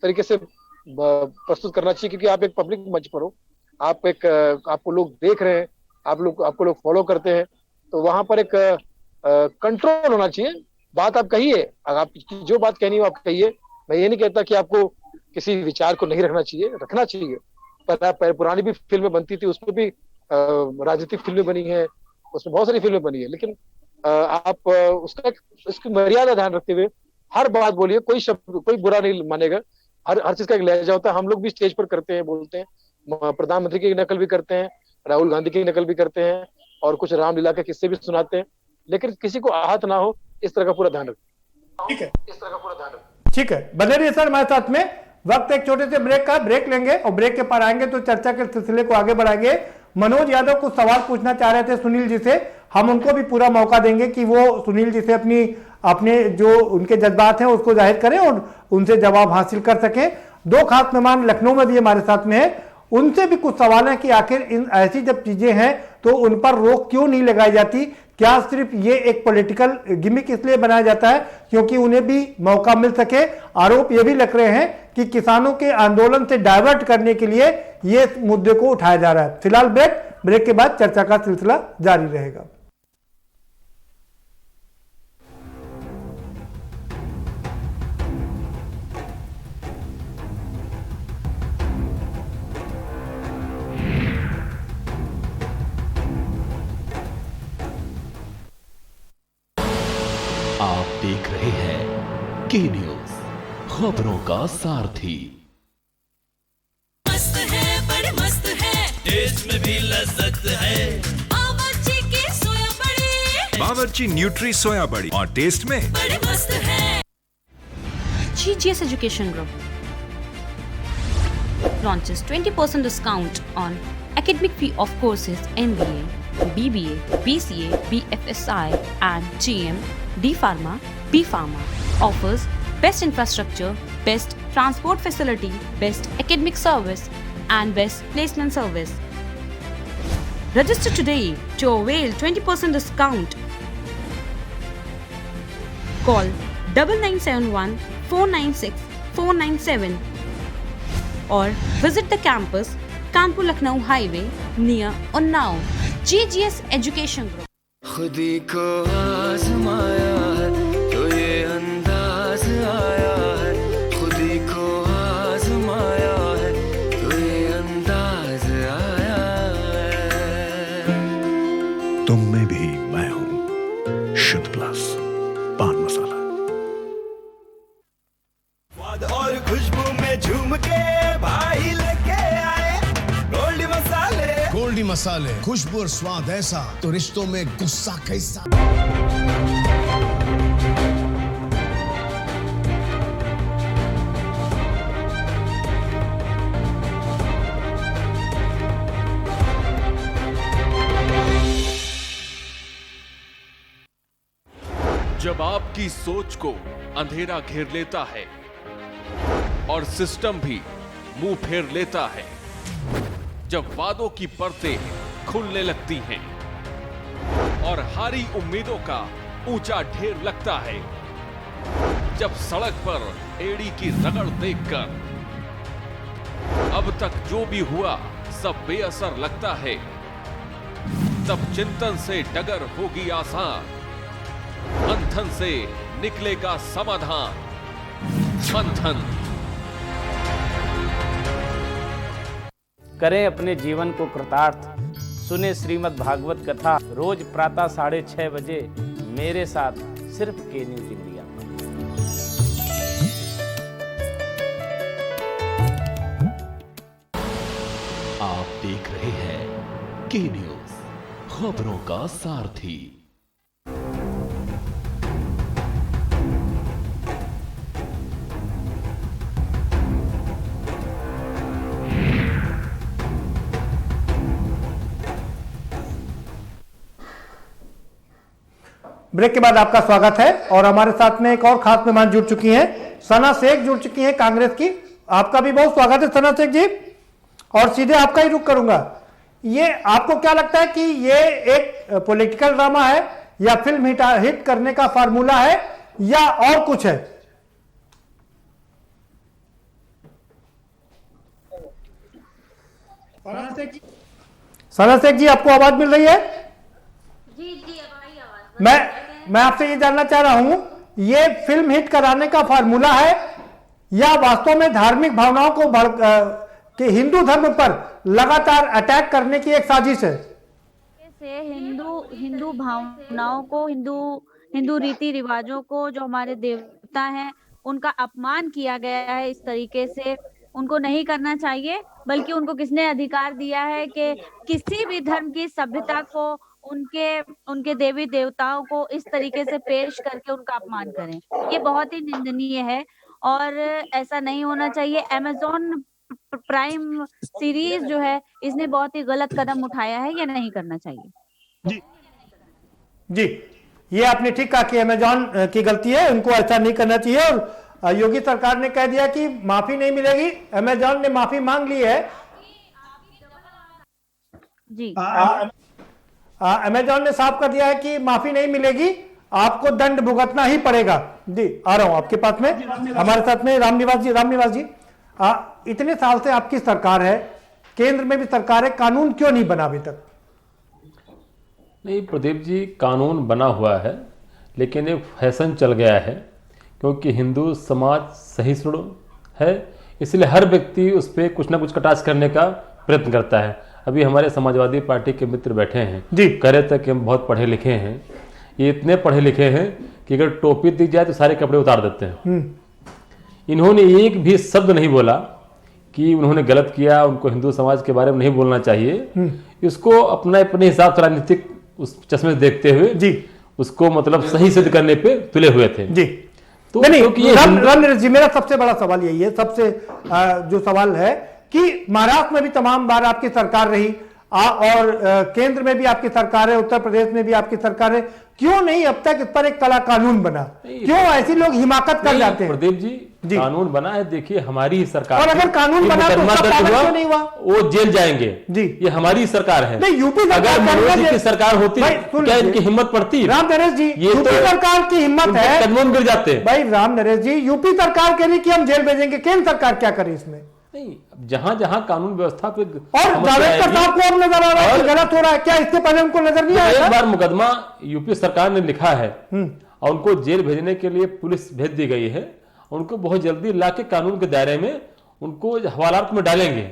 तरीके से प्रस्तुत करना चाहिए, क्योंकि आप एक पब्लिक मंच पर हो, आपको लोग देख रहे हैं, आपको लोग फॉलो करते हैं, तो वहां पर एक कंट्रोल होना चाहिए। बात आप कहिए, आप जो बात कहनी हो आप कहिए। मैं ये नहीं कहता कि आपको किसी विचार को नहीं रखना चाहिए। पर पुरानी भी फिल्में बनती थी, उसमें भी राजनीतिक फिल्में बनी है, उसमें बहुत सारी फिल्में बनी है, लेकिन आप उसकी मर्यादा ध्यान रखते हुए हर बात बोलिए। कोई बुरा नहीं मानेगा। हर चीज का एक लहजा होता है। हम लोग भी स्टेज पर करते हैं, बोलते हैं, प्रधानमंत्री की नकल भी करते हैं, राहुल गांधी की नकल भी करते हैं, और कुछ रामलीला के किस्से भी सुनाते हैं, लेकिन किसी को आहत ना हो इस तरह का पूरा ध्यान रखें। ठीक है, बने रहिए सर हमारे साथ में। वक्त एक छोटे से ब्रेक लेंगे और ब्रेक के पार आएंगे तो चर्चा के सिलसिले को आगे बढ़ाएंगे। मनोज यादव कुछ सवाल पूछना चाह रहे थे सुनील जी से, हम उनको भी पूरा मौका देंगे कि वो सुनील जी से अपने जो उनके जज्बात हैं उसको जाहिर करें और उनसे जवाब हासिल कर सकें। दो खास मेहमान लखनऊ में भी हमारे साथ में है, उनसे भी कुछ सवाल है कि आखिर इन ऐसी जब चीजें हैं तो उन पर रोक क्यों नहीं लगाई जाती। क्या सिर्फ ये एक पॉलिटिकल गिमिक इसलिए बनाया जाता है क्योंकि उन्हें भी मौका मिल सके। आरोप ये भी लग रहे हैं कि किसानों के आंदोलन से डाइवर्ट करने के लिए ये मुद्दे को उठाया जा रहा है। फिलहाल ब्रेक के बाद चर्चा का सिलसिला जारी रहेगा। आप देख रहे हैं के न्यूज, खबरों का सारथी। मस्त है, बड़े मस्त है, टेस्ट में भी लज्जत है, बावर्ची की सोया बड़ी, बावर्ची न्यूट्री सोया बड़ी, और टेस्ट में बड़े मस्त है। GGS Education Group launches 20% discount on academic fee of courses MBA, BBA, BCA, BFSI and GM, D Pharma, B Pharma. Offers best infrastructure, best transport facility, best academic service and Best Placement Service. Register today to avail 20% discount. Call 9971 496 497 or visit the campus Kanpur Lucknow Highway near Unnao. GGS Education Group. खुदी को आजमाया है तो ये अंदाज आया है, खुदी को आजमाया है तो ये अंदाज आया है। तुम में भी मैं हूं, शुद्ध प्लस पान मसाला। स्वाद और खुशबू में झूम के भाई लेके आए गोल्डी मसाले। गोल्डी मसाले, खुशबू और स्वाद ऐसा तो रिश्तों में गुस्सा कैसा। जब आपकी सोच को अंधेरा घेर लेता है और सिस्टम भी मुंह फेर लेता है, जब वादों की परतें खुलने लगती हैं और हारी उम्मीदों का ऊंचा ढेर लगता है, जब सड़क पर एड़ी की रगड़ देखकर अब तक जो भी हुआ सब बेअसर लगता है, तब चिंतन से डगर होगी आसान, मंथन से निकलेगा समाधान। मंथन। करें अपने जीवन को कृतार्थ, सुने श्रीमद् भागवत कथा रोज प्रातः 6:30 बजे मेरे साथ सिर्फ के न्यूज इंडिया। आप देख रहे हैं के न्यूज, खबरों का सारथी। ब्रेक के बाद आपका स्वागत है और हमारे साथ में एक और खास मेहमान जुड़ चुकी हैं, सना शेख जुड़ चुकी हैं कांग्रेस की। आपका भी बहुत स्वागत है सना शेख जी, और सीधे आपका ही रुख करूंगा। ये आपको क्या लगता है कि ये एक पॉलिटिकल ड्रामा है या फिल्म हिट करने का फार्मूला है या और कुछ है? सना शेख जी, आपको आवाज मिल रही है? मैं आपसे ये जानना चाह रहा हूं, ये फिल्म हिट कराने का फार्मूला है या वास्तव में धार्मिक भावनाओं को कि हिंदू धर्म पर लगातार अटैक करने की एक साजिश है? से हिंदू भावनाओं को, हिंदू रीति रिवाजों को, जो हमारे देवता हैं उनका अपमान किया गया है। इस तरीके से उनको नहीं करना चाहिए, बल्कि उनको किसने अधिकार दिया है कि किसी भी धर्म की सभ्यता को, उनके देवी देवताओं को इस तरीके से पेश करके उनका अपमान करें? ये बहुत ही निंदनीय है और ऐसा नहीं होना चाहिए। अमेज़न प्राइम सीरीज जो है इसने बहुत ही गलत कदम उठाया है, ये नहीं करना चाहिए। जी, ये आपने ठीक कहा कि अमेज़न की गलती है, उनको ऐसा नहीं करना चाहिए। और योगी सरकार ने कह दिया कि माफी नहीं मिलेगी, अमेज़न ने माफी मांग ली है। जी, अमेज़न ने साफ कर दिया है कि माफी नहीं मिलेगी, आपको दंड भुगतना ही पड़ेगा। जी, आ रहा हूं आपके पास में। हमारे साथ में रामनिवास जी, इतने साल से आपकी सरकार है, केंद्र में भी सरकार है, कानून क्यों नहीं बना अभी तक? नहीं प्रदीप जी, कानून बना हुआ है, लेकिन एक फैशन चल गया है, क्योंकि हिंदू समाज सहिष्णु है, इसलिए हर व्यक्ति उस पर कुछ ना कुछ कटाक्ष करने का प्रयत्न करता है। अभी हमारे समाजवादी पार्टी के मित्र बैठे हैं जी, कह रहे थे कि हम बहुत पढ़े लिखे हैं। ये इतने पढ़े लिखे हैं कि अगर टोपी दी जाए तो सारे कपड़े उतार देते हैं। इन्होंने एक भी शब्द नहीं बोला कि उन्होंने गलत किया, उनको हिंदू समाज के बारे में नहीं बोलना चाहिए। इसको अपने हिसाब से राजनीतिक उस चश्मे से देखते हुए जी उसको मतलब सही सिद्ध करने पे तुले हुए थे जी। तो नहीं, मेरा सबसे बड़ा सवाल यही है, सबसे जो सवाल है कि महाराष्ट्र में भी तमाम बार आपकी सरकार रही, और केंद्र में भी आपकी सरकार है, उत्तर प्रदेश में भी आपकी सरकार है, क्यों नहीं अब तक इस पर एक कड़ा कानून बना? क्यों ऐसे लोग हिमाकत कर जाते हैं? प्रदीप जी, कानून बना है, देखिए हमारी ही सरकार, और अगर कानून बना तो उसका पालन क्यों नहीं हुआ? वो जेल जाएंगे जी, ये हमारी सरकार है। नहीं, यूपी सरकार, अगर मनोज जी की सरकार होती क्या इनकी हिम्मत पड़ती? राम नरेश जी, यूपी सरकार की हिम्मत है, कदमों गिर जाते। भाई राम नरेश जी, यूपी सरकार कह रही कि हम जेल भेजेंगे, केंद्र सरकार क्या करे इसमें? नहीं, जहां जहां कानून व्यवस्था पे और जावेडकर साहब को अब नजर आ रहा है कि गलत हो रहा है, क्या इससे पहले उनको नजर नहीं आया? एक बार मुकदमा यूपी सरकार ने लिखा है और उनको जेल भेजने के लिए पुलिस भेज दी गई है, उनको बहुत जल्दी ला के कानून के दायरे में उनको हवालात में डालेंगे।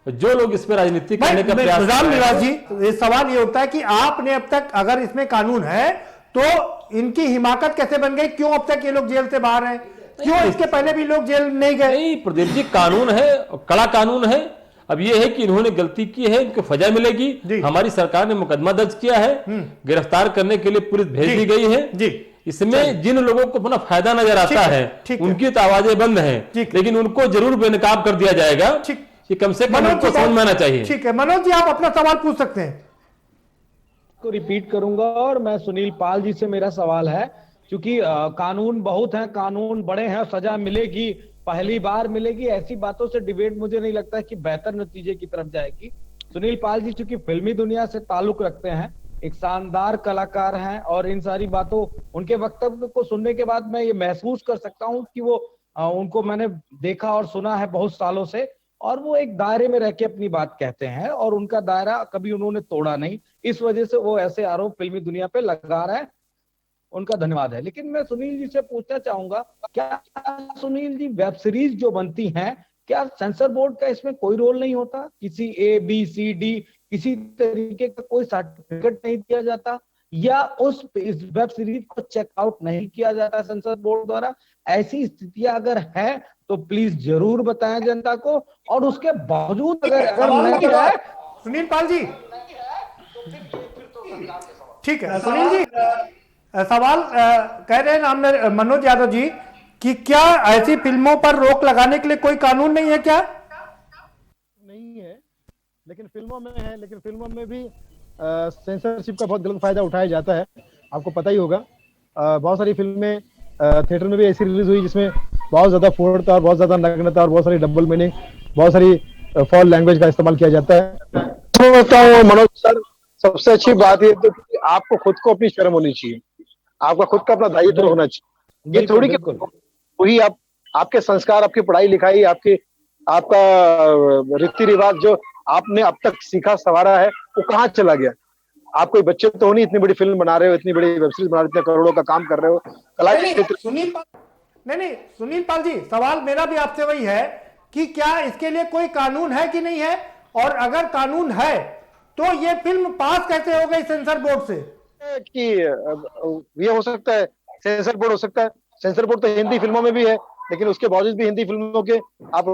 जो लोग इस पर राजनीति करने का प्रयास, राम निवास जी, ये सवाल ये होता है कि आपने अब तक, अगर इसमें कानून है तो इनकी हिमाकत कैसे बन गई? क्यों अब तक ये लोग जेल से बाहर हैं? क्यों इसके पहले भी लोग जेल नहीं गए? नहीं प्रदीप जी, कानून है, कड़ा कानून है। अब ये है कि इन्होंने गलती की है, इनको सजा मिलेगी। हमारी सरकार ने मुकदमा दर्ज किया है, गिरफ्तार करने के लिए पुलिस भेज दी गई है जी। इसमें जिन लोगों को अपना फायदा नजर आता है उनकी तो आवाजें बंद हैं, लेकिन उनको जरूर बेनकाब कर दिया जाएगा कि कम से कम उनको समझ में आना चाहिए। ठीक है मनोज जी, आप अपना सवाल पूछ सकते हैं। को रिपीट करूंगा और मैं सुनील पाल जी से मेरा सवाल है, क्योंकि कानून बहुत हैं, कानून बड़े हैं, सजा मिलेगी, पहली बार मिलेगी, ऐसी बातों से डिबेट मुझे नहीं लगता है कि बेहतर नतीजे की तरफ जाएगी। सुनील पाल जी चूंकि फिल्मी दुनिया से ताल्लुक रखते हैं, एक शानदार कलाकार हैं और इन सारी बातों, उनके वक्तव्य को सुनने के बाद मैं ये महसूस कर सकता हूँ कि वो उनको मैंने देखा और सुना है बहुत सालों से, और वो एक दायरे में रह के अपनी बात कहते हैं और उनका दायरा कभी उन्होंने तोड़ा नहीं। इस वजह से वो ऐसे आरोप फिल्मी दुनिया पे लगा रहे हैं, उनका धन्यवाद है। लेकिन मैं सुनील जी से पूछना चाहूंगा, क्या सुनील जी वेब सीरीज जो बनती हैं, क्या सेंसर बोर्ड का इसमें कोई रोल नहीं होता? किसी ABCD किसी तरीके का कोई सर्टिफिकेट नहीं दिया जाता, या उस इस वेब सीरीज को चेकआउट नहीं किया जाता सेंसर बोर्ड द्वारा? ऐसी स्थितियां अगर है तो प्लीज जरूर बताएं जनता को। और उसके बावजूद अगर नहीं है, सुनील पाल जी, ठीक है सुनील जी, सवाल कह रहे हैं मनोज यादव जी कि क्या ऐसी फिल्मों पर रोक लगाने के लिए कोई कानून नहीं है? क्या नहीं है, लेकिन फिल्मों में है, लेकिन फिल्मों में भी सेंसरशिप का बहुत गलत फायदा उठाया जाता है। आपको पता ही होगा, बहुत सारी फिल्में थिएटर में भी ऐसी रिलीज हुई जिसमें बहुत ज्यादा फोड़ था और बहुत ज्यादा नग्नता और बहुत सारी डबल मीनिंग, बहुत सारी फॉल लैंग्वेज का इस्तेमाल किया जाता है। तो मनोज सर, सबसे अच्छी बात ये तो कि आपको खुद को अपनी शर्म होनी चाहिए, आपका खुद का अपना दायित्व होना चाहिए। ये थोड़ी कि वही आपके संस्कार, आपकी पढ़ाई लिखाई, आपका रीति रिवाज जो आपने अब तक सीखा सवारा है वो कहाँ चला गया? आप कोई बच्चे तो हो नहीं, इतनी बड़ी फिल्म बना रहे हो, इतनी बड़ी वेब सीरीज बना रहे हो, इतने करोड़ों का काम कर रहे हो, कला के क्षेत्र। सुनील पाल जी, सवाल मेरा भी आपसे वही है कि क्या इसके लिए कोई कानून है कि नहीं है, और अगर कानून है तो ये फिल्म पास कैसे हो गई सेंसर बोर्ड से? कि ये हो सकता है सेंसर बोर्ड हो सकता है, सेंसर बोर्ड तो हिंदी फिल्मों में भी है, लेकिन उसके बावजूद भी हिंदी फिल्मों के आप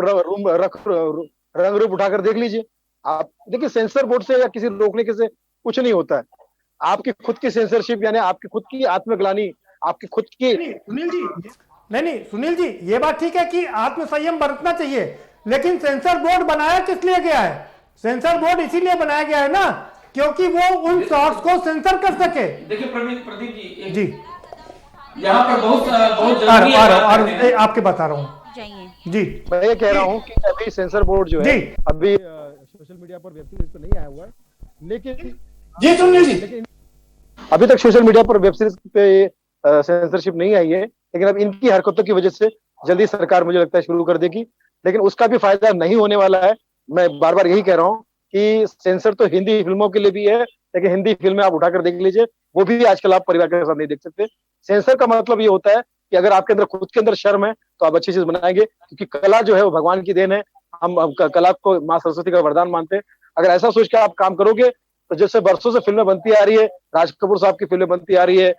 रंग रूप उठाकर देख लीजिए। आप देखिए, सेंसर बोर्ड से या किसी रोकने के से कुछ नहीं होता है। आपकी खुद की सेंसरशिप, यानी आपकी खुद की आत्मग्लानी, आपकी खुद की। सुनील जी, नहीं सुनील जी, ये बात ठीक है कि आत्म संयम बरतना चाहिए, लेकिन सेंसर बोर्ड बनाया किस लिए गया है? सेंसर बोर्ड इसीलिए बनाया गया है ना क्योंकि वो उन शॉट्स को सेंसर कर सके। देखिए प्रदीप जी, यहाँ पर बहुत जरूरी है, आपके बता रहा हूँ जी, मैं ये कह रहा हूँ कि अभी सेंसर बोर्ड जो है, अभी सोशल मीडिया पर वेब सीरीज तो नहीं आया हुआ है, लेकिन जी सुनिए जी, लेकिन अभी तक सोशल मीडिया पर वेब सीरीज पे सेंसरशिप नहीं आई है, लेकिन अब इनकी हरकतों की वजह से जल्दी सरकार मुझे लगता है शुरू कर देगी, लेकिन उसका भी फायदा नहीं होने वाला है। मैं बार बार यही कह रहा हूँ कि सेंसर तो हिंदी फिल्मों के लिए भी है, लेकिन हिंदी फिल्में आप उठाकर देख लीजिए, वो भी आजकल आप परिवार के साथ नहीं देख सकते। सेंसर का मतलब ये होता है कि अगर आपके अंदर खुद के अंदर शर्म है तो आप अच्छी चीज बनाएंगे, क्योंकि कला जो है वो भगवान की देन है। हम कला को माँ सरस्वती का वरदान मानते हैं। अगर ऐसा सोच के आप काम करोगे तो जैसे वर्षों से फिल्में बनती आ रही है, राज कपूर साहब की फिल्में बनती आ रही है,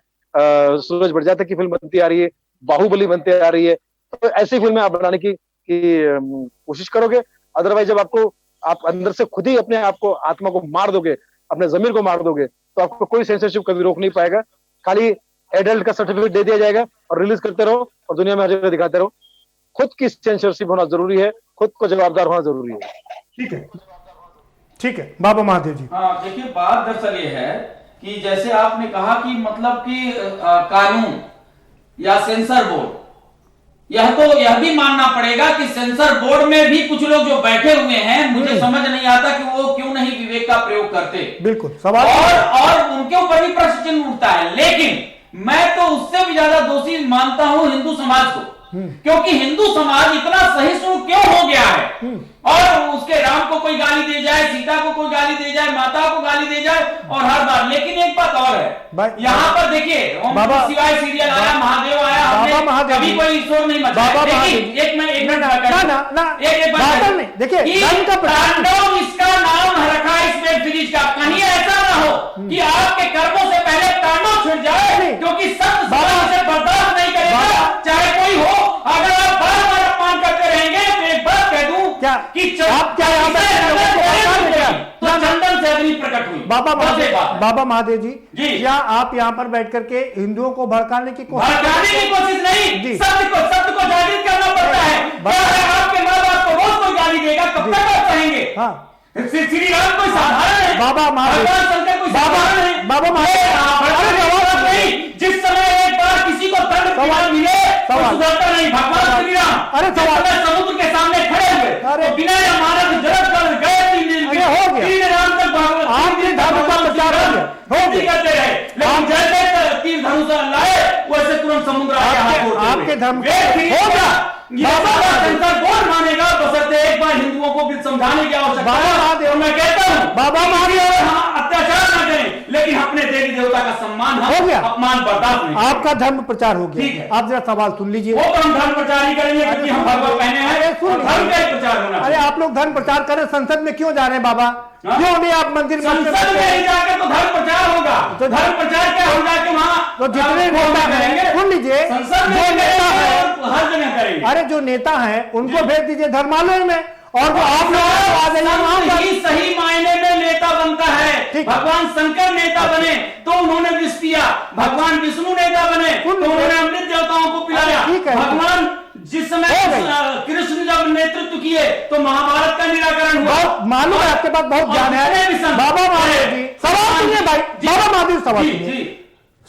सूरज बड़जात्या की फिल्म बनती आ रही है, बाहुबली बनती आ रही है, तो ऐसी फिल्में आप बनाने की कोशिश करोगे। अदरवाइज जब आप अंदर से खुद ही अपने आप को, आत्मा को मार दोगे, अपने जमीर को मार दोगे, तो आपको कोई सेंसरशिप कभी रोक नहीं पाएगा। खाली एडल्ट का सर्टिफिकेट दे दिया जाएगा और रिलीज करते रहो और दुनिया में हर जगह दिखाते रहो। खुद की सेंसरशिप होना जरूरी है, खुद को जवाबदार होना जरूरी है। ठीक है, ठीक है बाबा महादेव जी। हाँ देखिए, बात दरअसल ये है कि जैसे आपने कहा कि मतलब कि कानून या सेंसर बोर्ड, यह भी मानना पड़ेगा कि सेंसर बोर्ड में भी कुछ लोग जो बैठे हुए हैं, मुझे समझ नहीं आता कि वो क्यों नहीं विवेक का प्रयोग करते। बिल्कुल सवाल और उनके ऊपर भी प्रश्न चिन्ह उठता है। लेकिन मैं तो उससे भी ज्यादा दोषी मानता हूं हिंदू समाज को, क्योंकि हिंदू समाज इतना सहिष्णु क्यों हो गया है। और उसके राम को कोई गाली दे जाए, सीता को कोई गाली दे जाए, माता को गाली दे जाए, और हर बार। लेकिन एक बात और है, यहाँ पर देखिए शिवाय सीरियल आया, महादेव आया, हमने कभी कोई ईश्वर नहीं मचाया। देखिए एक मिनट देखिए, तांडव इसका नाम रखा है इस वेब सीरीज का। कहीं ऐसा ना हो कि आपके कर्मों से पहले तांडव छिड़ जाए, क्योंकि संत समाज से बर्दाश्त नहीं करेगा, चाहे कोई हो। अगर आप बार बार अपमान करते रहेंगे तो एक बात कह दूं क्या कि आप क्या तो चंदन से अग्नि प्रकट हुई। बाबा महादेव जी, क्या आप यहाँ पर बैठ करके हिंदुओं को भड़काने की कोशिश नहीं, सत्य को जागृत करना पड़ता है। आपके माँ बाप को रोज कोई गाली देगा, कब तक आप कहेंगे? श्री राम कोई साधारण है, बाबा महादेव, शंकर कोई साधारण है, बाबा महादेव नहीं। जिस समय एक बार किसी को दंड मिले तो सुधरता नहीं। भगवान श्री राम समुद्र के सामने खड़े हुए तो बिना मानव जरत कर गए, तीन राम तक आपके धर्म का प्रचार करते रहे, लेकिन जैसे तीर धनुष लाए वैसे तुरंत समुद्र आपके धर्म कौन मानेगा? बशर्ते एक बार हिंदुओं को भी समझाने की आवश्यकता है। मैं कहता हूँ बाबा महादेव अत्याचार न करें, लेकिन अपने देवी देवता का सम्मान हो गया, अपमान बर्दाश्त नहीं। आपका धर्म प्रचार हो गया। आप जरा सवाल सुन लीजिए। वो तो हम धर्म प्रचार ही करेंगे क्योंकि हम भगवा पहने हैं, धर्म का प्रचार होना। अरे आप लोग धर्म प्रचार करें, संसद में क्यों जा रहे हैं बाबा? क्यों नहीं आप मंदिर संसद में जाकर तो धर्म प्रचार होगा। तो धर्म प्रचार क्या होगा कि वहाँ तो जितने नेता हैं, सुन लीजिए, संसद में नेता है हर जगह करेंगे। अरे जो नेता हैं उनको भेज दीजिए धर्मालय में, और वो आप लोग सही मायने में नेता बनता है। भगवान शंकर नेता बने तो उन्होंने विष पिया, भगवान विष्णु नेता बने तो उन्होंने अमृत देवताओं को पिलाया। भगवान जिस समय कृष्ण जब नेतृत्व किए तो महाभारत का निराकरण हुआ। मालूम है आपके पास बहुत ज्ञान है। बाबा महादेव जी सवाल सुनिए भाई, बाबा महादेव सवाल सुनिए।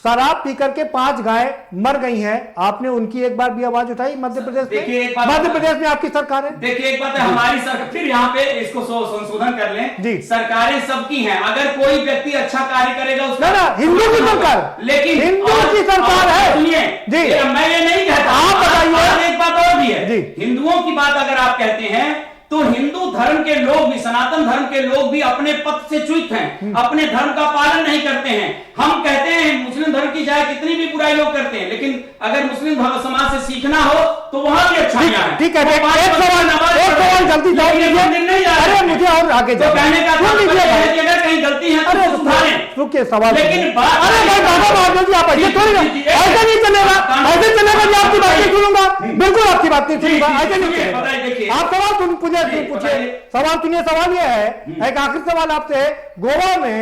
शराब पी करके 5 गाय मर गई हैं, आपने उनकी एक बार भी आवाज उठाई मध्य प्रदेश में? मध्य प्रदेश में आपकी सरकार है। देखिए एक बात है, हमारी सरकार, फिर यहाँ पे इसको संशोधन कर लें जी, सरकारें सबकी हैं। अगर कोई व्यक्ति अच्छा कार्य करेगा उसका ना हिंदू की सरकार, लेकिन हिंदू की सरकार है। सुनिए जी, मैं ये नहीं कहता, आप बताइए। एक बात और भी है, हिंदुओं की बात अगर आप कहते हैं तो हिंदू धर्म के लोग भी, सनातन धर्म के लोग भी अपने पथ से च्युत हैं, अपने धर्म का पालन नहीं करते हैं। हम कहते हैं मुस्लिम धर्म की चाहे कितनी भी बुराई लोग करते हैं, लेकिन अगर मुस्लिम धर्म समाज से सीखना हो तो वहां भी अच्छाइयां हैं। ठीक है, एक सवाल जल्दी जवाब दीजिए। अरे मुझे और आगे तो कहने का अगर कहीं गलती है तो सुधारें। रुकिए सवाल, लेकिन अरे भाई बाबा महादेव जी आप ऐसे थोड़ी, ऐसे नहीं चलेगा, ऐसे चलेगा जी। आपकी बात नहीं सुनूंगा, बिल्कुल आपकी बात नहीं सुनूंगा, ऐसे नहीं चलेगा। आप सवाल पूछिए, सवाल सुनिए। सवाल यह है, एक आखिरी सवाल आपसे, गोवा में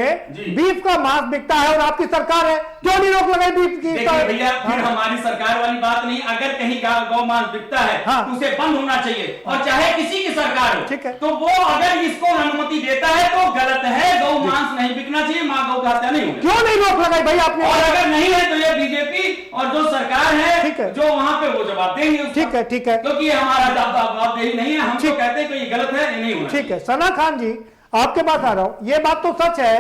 बीफ का मांस बिकता है और आपकी सरकार है, क्यों नहीं रोक लगाई बीफ की? भैया फिर हमारी सरकार वाली बात नहीं, अगर कहीं गौ मांस बिकता है तो उसे बंद होना चाहिए, और चाहे किसी की सरकार हो। ठीक है, तो वो अगर इसको अनुमति देता है तो गलत है, गौ मांस नहीं बिकना चाहिए, माँ गौ का हत्या नहीं होगी। क्यों नहीं रोक लगाई भाई आपने? और अगर नहीं है तो ये बीजेपी और जो सरकार है जो वहां पे वो जवाब देंगे। ठीक है, ठीक है, क्योंकि ये हमारा जवाबदेही नहीं है, हम तो कहते हैं कि ये गलत है, ये नहीं होना। ठीक है, सना खान जी आपके पास आ रहा हूं। ये बात तो सच है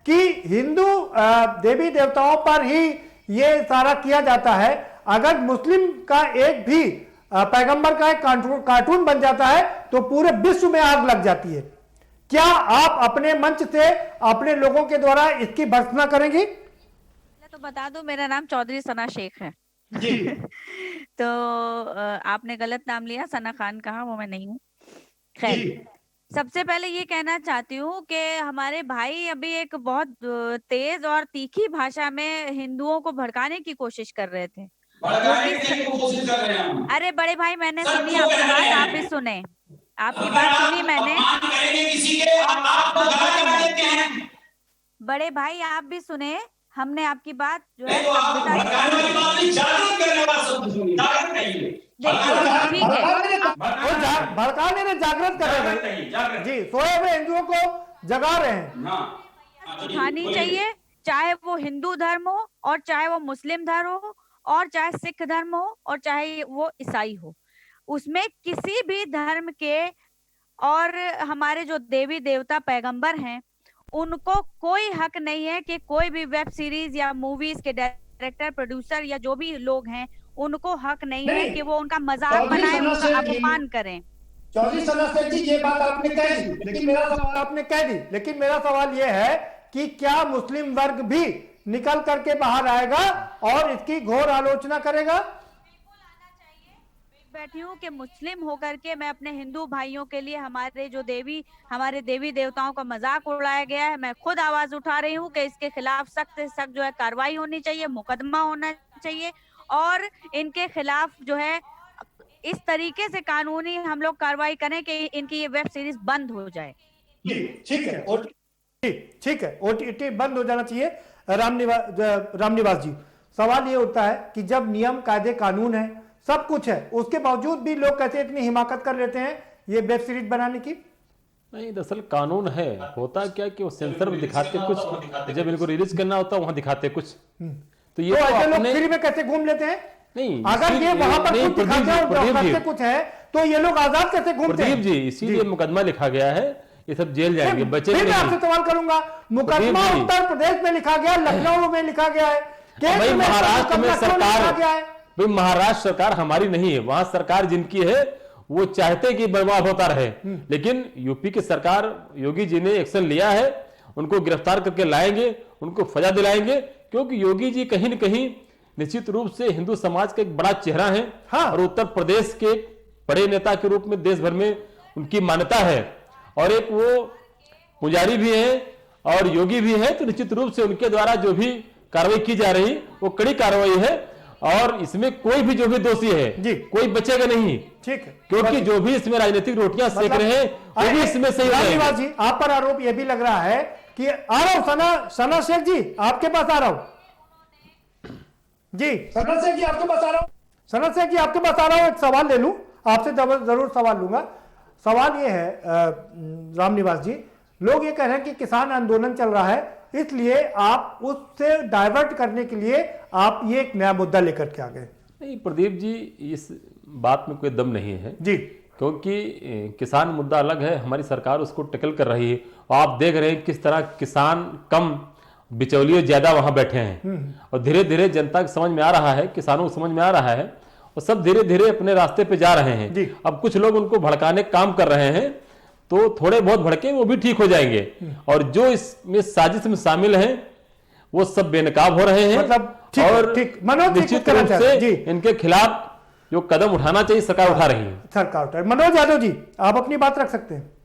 कि हिंदू देवी देवताओं पर ही ये सारा किया जाता है। अगर मुस्लिम का एक भी पैगंबर का एक कार्टून बन जाता है तो पूरे विश्व में आग लग जाती है। क्या आप अपने मंच से अपने लोगों के द्वारा इसकी भर्त्सना करेंगी? तो बता दो, मेरा नाम चौधरी सना शेख है जी। तो आपने गलत नाम लिया, सना खान कहा, वो मैं नहीं हूँ। खैर, सबसे पहले ये कहना चाहती हूँ कि हमारे भाई अभी एक बहुत तेज और तीखी भाषा में हिंदुओं को भड़काने की कोशिश कर रहे थे। अरे बड़े भाई, मैंने सुनी आपकी बात, आप भी सुने, आपकी बात सुनी मैंने। बड़े भाई आप भी सुने, हमने आपकी बात जो है ठीक है, भड़काने में जागृत कर रहे हैं जी, सोए हुए हिंदुओं को जगा रहे हैं। उठानी चाहिए, चाहे वो हिंदू धर्म हो और चाहे वो मुस्लिम धर्म हो और चाहे सिख धर्म हो और चाहे वो ईसाई हो, उसमें किसी भी धर्म के और हमारे जो देवी देवता पैगंबर हैं उनको कोई हक नहीं है कि कोई भी वेब सीरीज या मूवीज के डायरेक्टर प्रोड्यूसर या जो भी लोग हैं उनको हक नहीं है कि वो उनका मजाक बनाएं, उनका अपमान करें। चौधरी सना शेख जी ये बात आपने कह दी, लेकिन मेरा सवाल ये है कि क्या मुस्लिम वर्ग भी निकल करके बाहर आएगा और इसकी घोर आलोचना करेगा? बैठी हूँ कि मुस्लिम होकर के मैं अपने हिंदू भाइयों के लिए हमारे देवी देवताओं का मजाक उड़ाया गया है, मैं खुद आवाज उठा रही हूँ कि इसके खिलाफ सख्त से सख्त जो है कार्रवाई होनी चाहिए, मुकदमा होना चाहिए और इनके खिलाफ जो है इस तरीके से कानूनी हम लोग कार्रवाई करें कि इनकी ये वेब सीरीज बंद हो जाए। ठीक है, OTT बंद हो जाना चाहिए। रामनिवास जी, सवाल ये उठता है कि जब नियम कायदे कानून है, सब कुछ है, उसके बावजूद भी लोग कैसे इतनी हिमाकत कर लेते हैं ये वेब सीरीज बनाने की? नहीं, दरअसल कानून है, होता क्या कि वो सेंसर में दिखाते कुछ, जब इनको रिलीज करना होता है वहां दिखाते कुछ। तो ये ऐसे लोग फ्री में कैसे घूम लेते हैं? नहीं, अगर ये वहां पर कुछ दिखाते हैं और करते कुछ है तो ये लोग आजाद कैसे घूमते हैं? प्रदीप जी, इसीलिए मुकदमा लिखा गया है, ये सब जेल जाएंगे, बचे फिर मैं आपसे सवाल करूंगा, मुकदमा उत्तर प्रदेश में लिखा गया, लखनऊ में लिखा गया है, भाई महाराष्ट्र में सरकार, भाई महाराष्ट्र सरकार हमारी नहीं है, वहां सरकार जिनकी है वो चाहते कि बर्बाद होता रहे, लेकिन यूपी की सरकार योगी जी ने एक्शन लिया है, उनको गिरफ्तार करके लाएंगे, उनको सजा दिलाएंगे, क्योंकि योगी जी कहीं न कहीं निश्चित रूप से हिंदू समाज का एक बड़ा चेहरा है। और उत्तर प्रदेश के बड़े नेता के रूप में देश भर में उनकी मान्यता है और एक वो पुजारी भी है और योगी भी है, तो निश्चित रूप से उनके द्वारा जो भी कार्रवाई की जा रही वो कड़ी कार्रवाई है और इसमें कोई भी जो भी दोषी है कोई बचेगा नहीं। ठीक है, क्योंकि जो भी इसमें राजनीतिक रोटियां सेक रहे हैं वो भी इसमें सही है। जी, आप पर आरोप यह भी लग रहा है कि आ रहा हूं सना शेख जी आपके पास आ रहा हूं जी, सना शेख जी आपके पास आ रहा हूं, सना शेख जी आपके पास आ रहा हूं, एक सवाल ले लूं आपसे, जरूर सवाल लूंगा। सवाल ये है रामनिवास जी, लोग ये कह रहे हैं कि किसान आंदोलन चल रहा है, इसलिए आप उससे डाइवर्ट करने के लिए आप ये एक नया मुद्दा लेकर के आ गए। नहीं प्रदीप जी, इस बात में कोई दम नहीं है जी, क्योंकि किसान मुद्दा अलग है, हमारी सरकार उसको टैकल कर रही है और आप देख रहे हैं किस तरह किसान कम बिचौलिए ज्यादा वहां बैठे हैं और धीरे धीरे जनता को समझ में आ रहा है, किसानों को समझ में आ रहा है और सब धीरे धीरे अपने रास्ते पे जा रहे हैं। अब कुछ लोग उनको भड़काने का काम कर रहे हैं, तो थोड़े बहुत भड़के वो भी ठीक हो जाएंगे और जो इसमें साजिश में शामिल हैं वो सब बेनकाब हो रहे हैं। मतलब और निश्चित रूप से इनके खिलाफ जो कदम उठाना चाहिए सरकार उठा रही है। सरकार मनोज यादव जी, आप अपनी बात रख सकते हैं।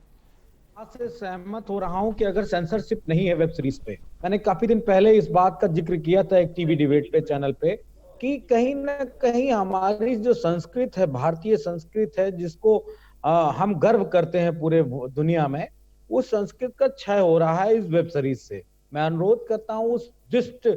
से सहमत हो रहा हूं कि अगर सेंसरशिप नहीं है वेब सीरीज पे, मैंने काफी दिन पहले इस बात का जिक्र किया था एक टीवी डिबेट पे चैनल पे कि कहीं ना कहीं हमारी जो संस्कृत है, भारतीय संस्कृत है, जिसको हम गर्व करते हैं पूरे दुनिया में, उस संस्कृत का क्षय हो रहा है इस वेब सीरीज से। मैं अनुरोध करता हूं उस दुष्ट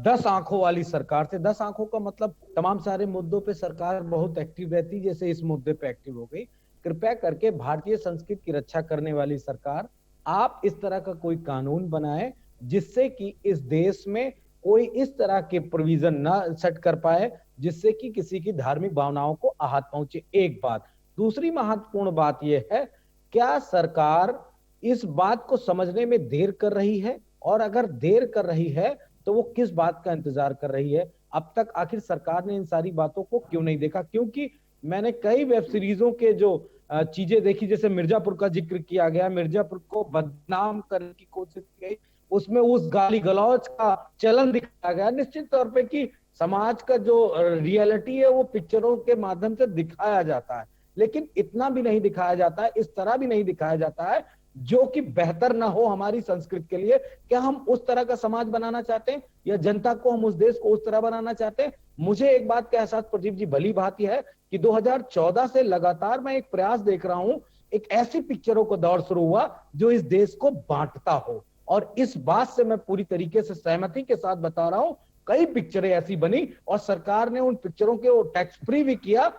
10 आंखों वाली सरकार से, 10 आंखों का मतलब तमाम सारे मुद्दों पे सरकार बहुत एक्टिव रहती, जैसे इस मुद्दे पे एक्टिव हो गई, कृपया करके भारतीय संस्कृति की रक्षा करने वाली सरकार आप इस तरह का कोई कानून बनाए जिससे कि इस देश में कोई इस तरह के प्रोविजन ना सेट कर पाए जिससे कि किसी की धार्मिक भावनाओं को आहत पहुंचे। एक बात। दूसरी महत्वपूर्ण बात यह है, क्या सरकार इस बात को समझने में देर कर रही है, और अगर देर कर रही है तो वो किस बात का इंतजार कर रही है? अब तक आखिर सरकार ने इन सारी बातों को क्यों नहीं देखा? क्योंकि मैंने कई वेब सीरीजों के जो चीजें देखी, जैसे मिर्जापुर का जिक्र किया गया, मिर्जापुर को बदनाम करने की कोशिश की गई, उसमें उस गाली गलौज का चलन दिखाया गया। निश्चित तौर पे कि समाज का जो रियलिटी है वो पिक्चरों के माध्यम से दिखाया जाता है, लेकिन इतना भी नहीं दिखाया जाता है, इस तरह भी नहीं दिखाया जाता है जो कि बेहतर ना हो हमारी संस्कृति के लिए। क्या हम उस तरह का समाज बनाना चाहते हैं या जनता को, हम उस देश को उस तरह बनाना चाहते हैं? मुझे एक बात का एहसास प्रदीप जी भली भांति है कि 2014 से लगातार मैं एक प्रयास देख रहा हूं, एक ऐसी पिक्चरों को दौर शुरू हुआ जो इस देश को बांटता हो, और इस बात से मैं पूरी तरीके से सहमति के साथ बता रहा हूं। कई पिक्चरें ऐसी बनी और सरकार ने उन पिक्चरों के टैक्स फ्री भी किया,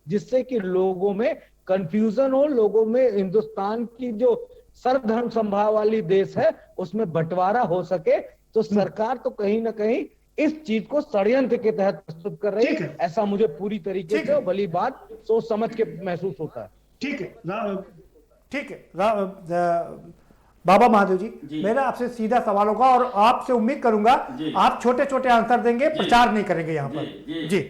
जिससे कि लोगों में कंफ्यूजन हो, लोगों में हिंदुस्तान की जो सर्वधर्म समभाव वाली देश है, उसमें बंटवारा हो सके, तो सरकार तो कहीं ना कहीं इस चीज को षड्यंत्र के तहत प्रस्तुत कर रही है। ऐसा मुझे पूरी तरीके से भली बात सोच समझ के महसूस होता है। ठीक है, ठीक है। बाबा महादेव जी, मेरा आपसे सीधा सवाल होगा और आपसे उम्मीद करूंगा आप छोटे छोटे आंसर देंगे, प्रचार नहीं करेंगे यहाँ पर। जी,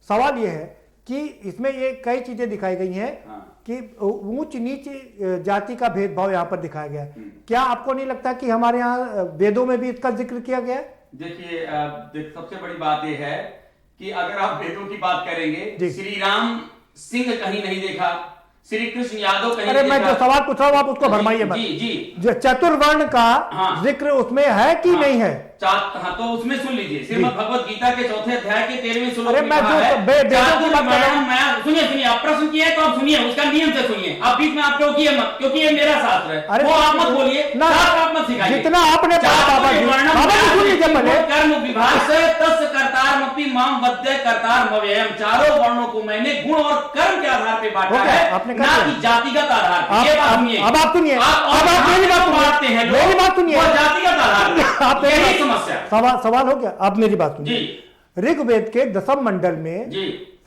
सवाल ये है कि इसमें ये कई चीजें दिखाई गई हैं कि ऊंच नीच जाति का भेदभाव यहाँ पर दिखाया गया है। क्या आपको नहीं लगता कि हमारे यहाँ वेदों में भी इसका जिक्र किया गया है? देखिए, सबसे बड़ी बात यह है कि अगर आप वेदों की बात करेंगे, श्री राम सिंह कहीं नहीं देखा, श्री कृष्ण यादव कहीं। अरे मैं जो सवाल पूछ रहा हूँ आप उसको भरमाइए मत। जो चतुर्वर्ण का जिक्र उसमें है कि नहीं है? हाँ, तो उसमें सुन लीजिए, श्रीमद् भगवत गीता के 4th अध्याय के 13वें श्लोक में कहा है। सुनिए, आप प्रश्न किए तो आप सुनिए, उसका नियम से सुनिए, आप बीच में आप टोकिए मत, क्योंकि ये मेरा शास्त्र है, वो आप मत बोलिए, आप मत सिखाइए। जितना आपने कर्म विभाग से तस् कर्तारमपि माम वद्य कर्तारमव्ययम्, चारों वर्णों को मैंने गुण और कर्म के आधार पे बांटा है, ना कि जातिगत आधार पे। ये बात सुनिए, अब आप सुनिए, अब आप मेरी बात मानते हैं, मेरी बात सुनिए, जातिगत आधार पे, यही समस्या। सवाल हो गया, आप मेरी बात सुनिए। ऋग्वेद के 10वें मंडल में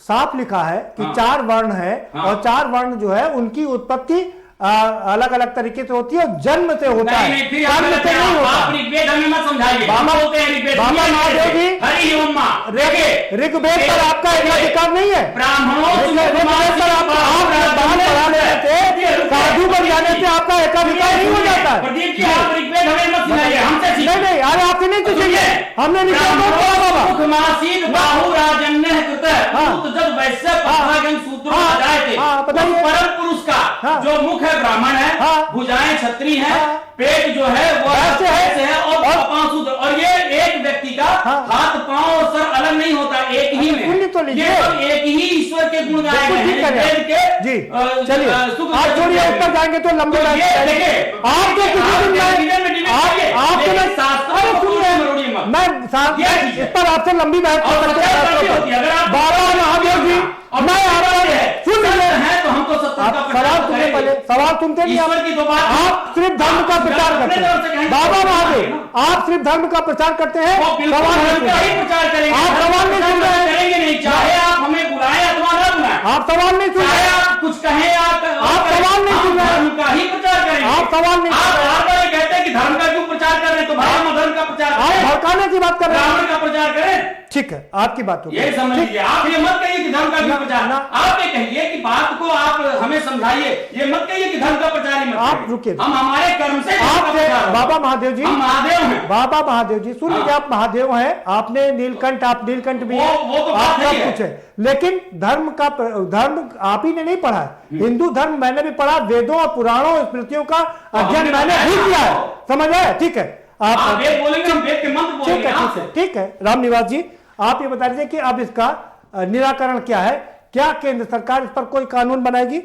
साफ लिखा है कि 4 वर्ण है और 4 वर्ण जो है उनकी उत्पत्ति अलग अलग तरीके से होती है, जन्म से होता है, कर्म से नहीं होता। ऋग्वेद पर आपका अधिकार नहीं है, ऋग्वेद पर साधु बन जाने से आपका एकाधिकार नहीं हो जाता है। नहीं, अरे आपसे नहीं पूछेंगे, हमने परम पुरुष का जो मुख है ब्राह्मण है, भुजाएं क्षत्रिय है, पेट जो है वो है और पांव शूद्र, और ये एक व्यक्ति का हाथ पांव और सर अलग नहीं होता, एक ही में ये एक ही ईश्वर के गुण गाए गए हैं। जी चलिए, आप छोड़िए, उत्तर जाएंगे तो लंबे मैं इस पर आपसे लंबी बात बाबा महादेव जी, मैं सवाल सुनते नहीं, आप सिर्फ धर्म का प्रचार करते हैं। बाबा महादेव, आप सिर्फ धर्म का प्रचार करते हैं, सवाल आप सवाल नहीं सुन रहे हैं, चाहे आप हमें बुलाएं अथवा न बुलाएं, आप सवाल नहीं सुन रहे, आप कुछ कहें, आप सवाल नहीं सुन रहे, धर्म का ही प्रचार करेंगे, आप सवाल नहीं आप बार-बार कहते हैं कि धर्म का क्यों प्रचार कर रहे हैं, तो भाई हम धर्म का प्रचार आप भड़काने की बात कर रहे हैं, ब्राह्मण का प्रचार करें। ठीक है, आपकी बात होगी, ये समझ लीजिए, आप ये मत कहिए कि धर्म का क्यों प्रचार, आप ये कहिए कि बात को आप हमें समझाइए, ये मत कहिए कि धर्म का प्रचार ही मत। आप रुकिए, हम हमारे कर्म से बाबा महादेव जी, हम महादेव हैं, बाबा महादेव जी सुन लीजिए, आप महादेव हैं, आपने नीलकंठ, आप नीलकंठ भी है, आप सब कुछ है, लेकिन धर्म आप ही ने नहीं पढ़ा है। हिंदू धर्म मैंने भी पढ़ा, वेदों और पुराणों स्मृतियों का अध्ययन मैंने भी किया है, समझ आए? ठीक है, आप वेद बोलेंगे, हम वेद के मंत्र बोलेंगे। ठीक है, रामनिवास जी, आप ये बता दीजिए कि अब इसका निराकरण क्या है, क्या केंद्र सरकार इस पर कोई कानून बनाएगी?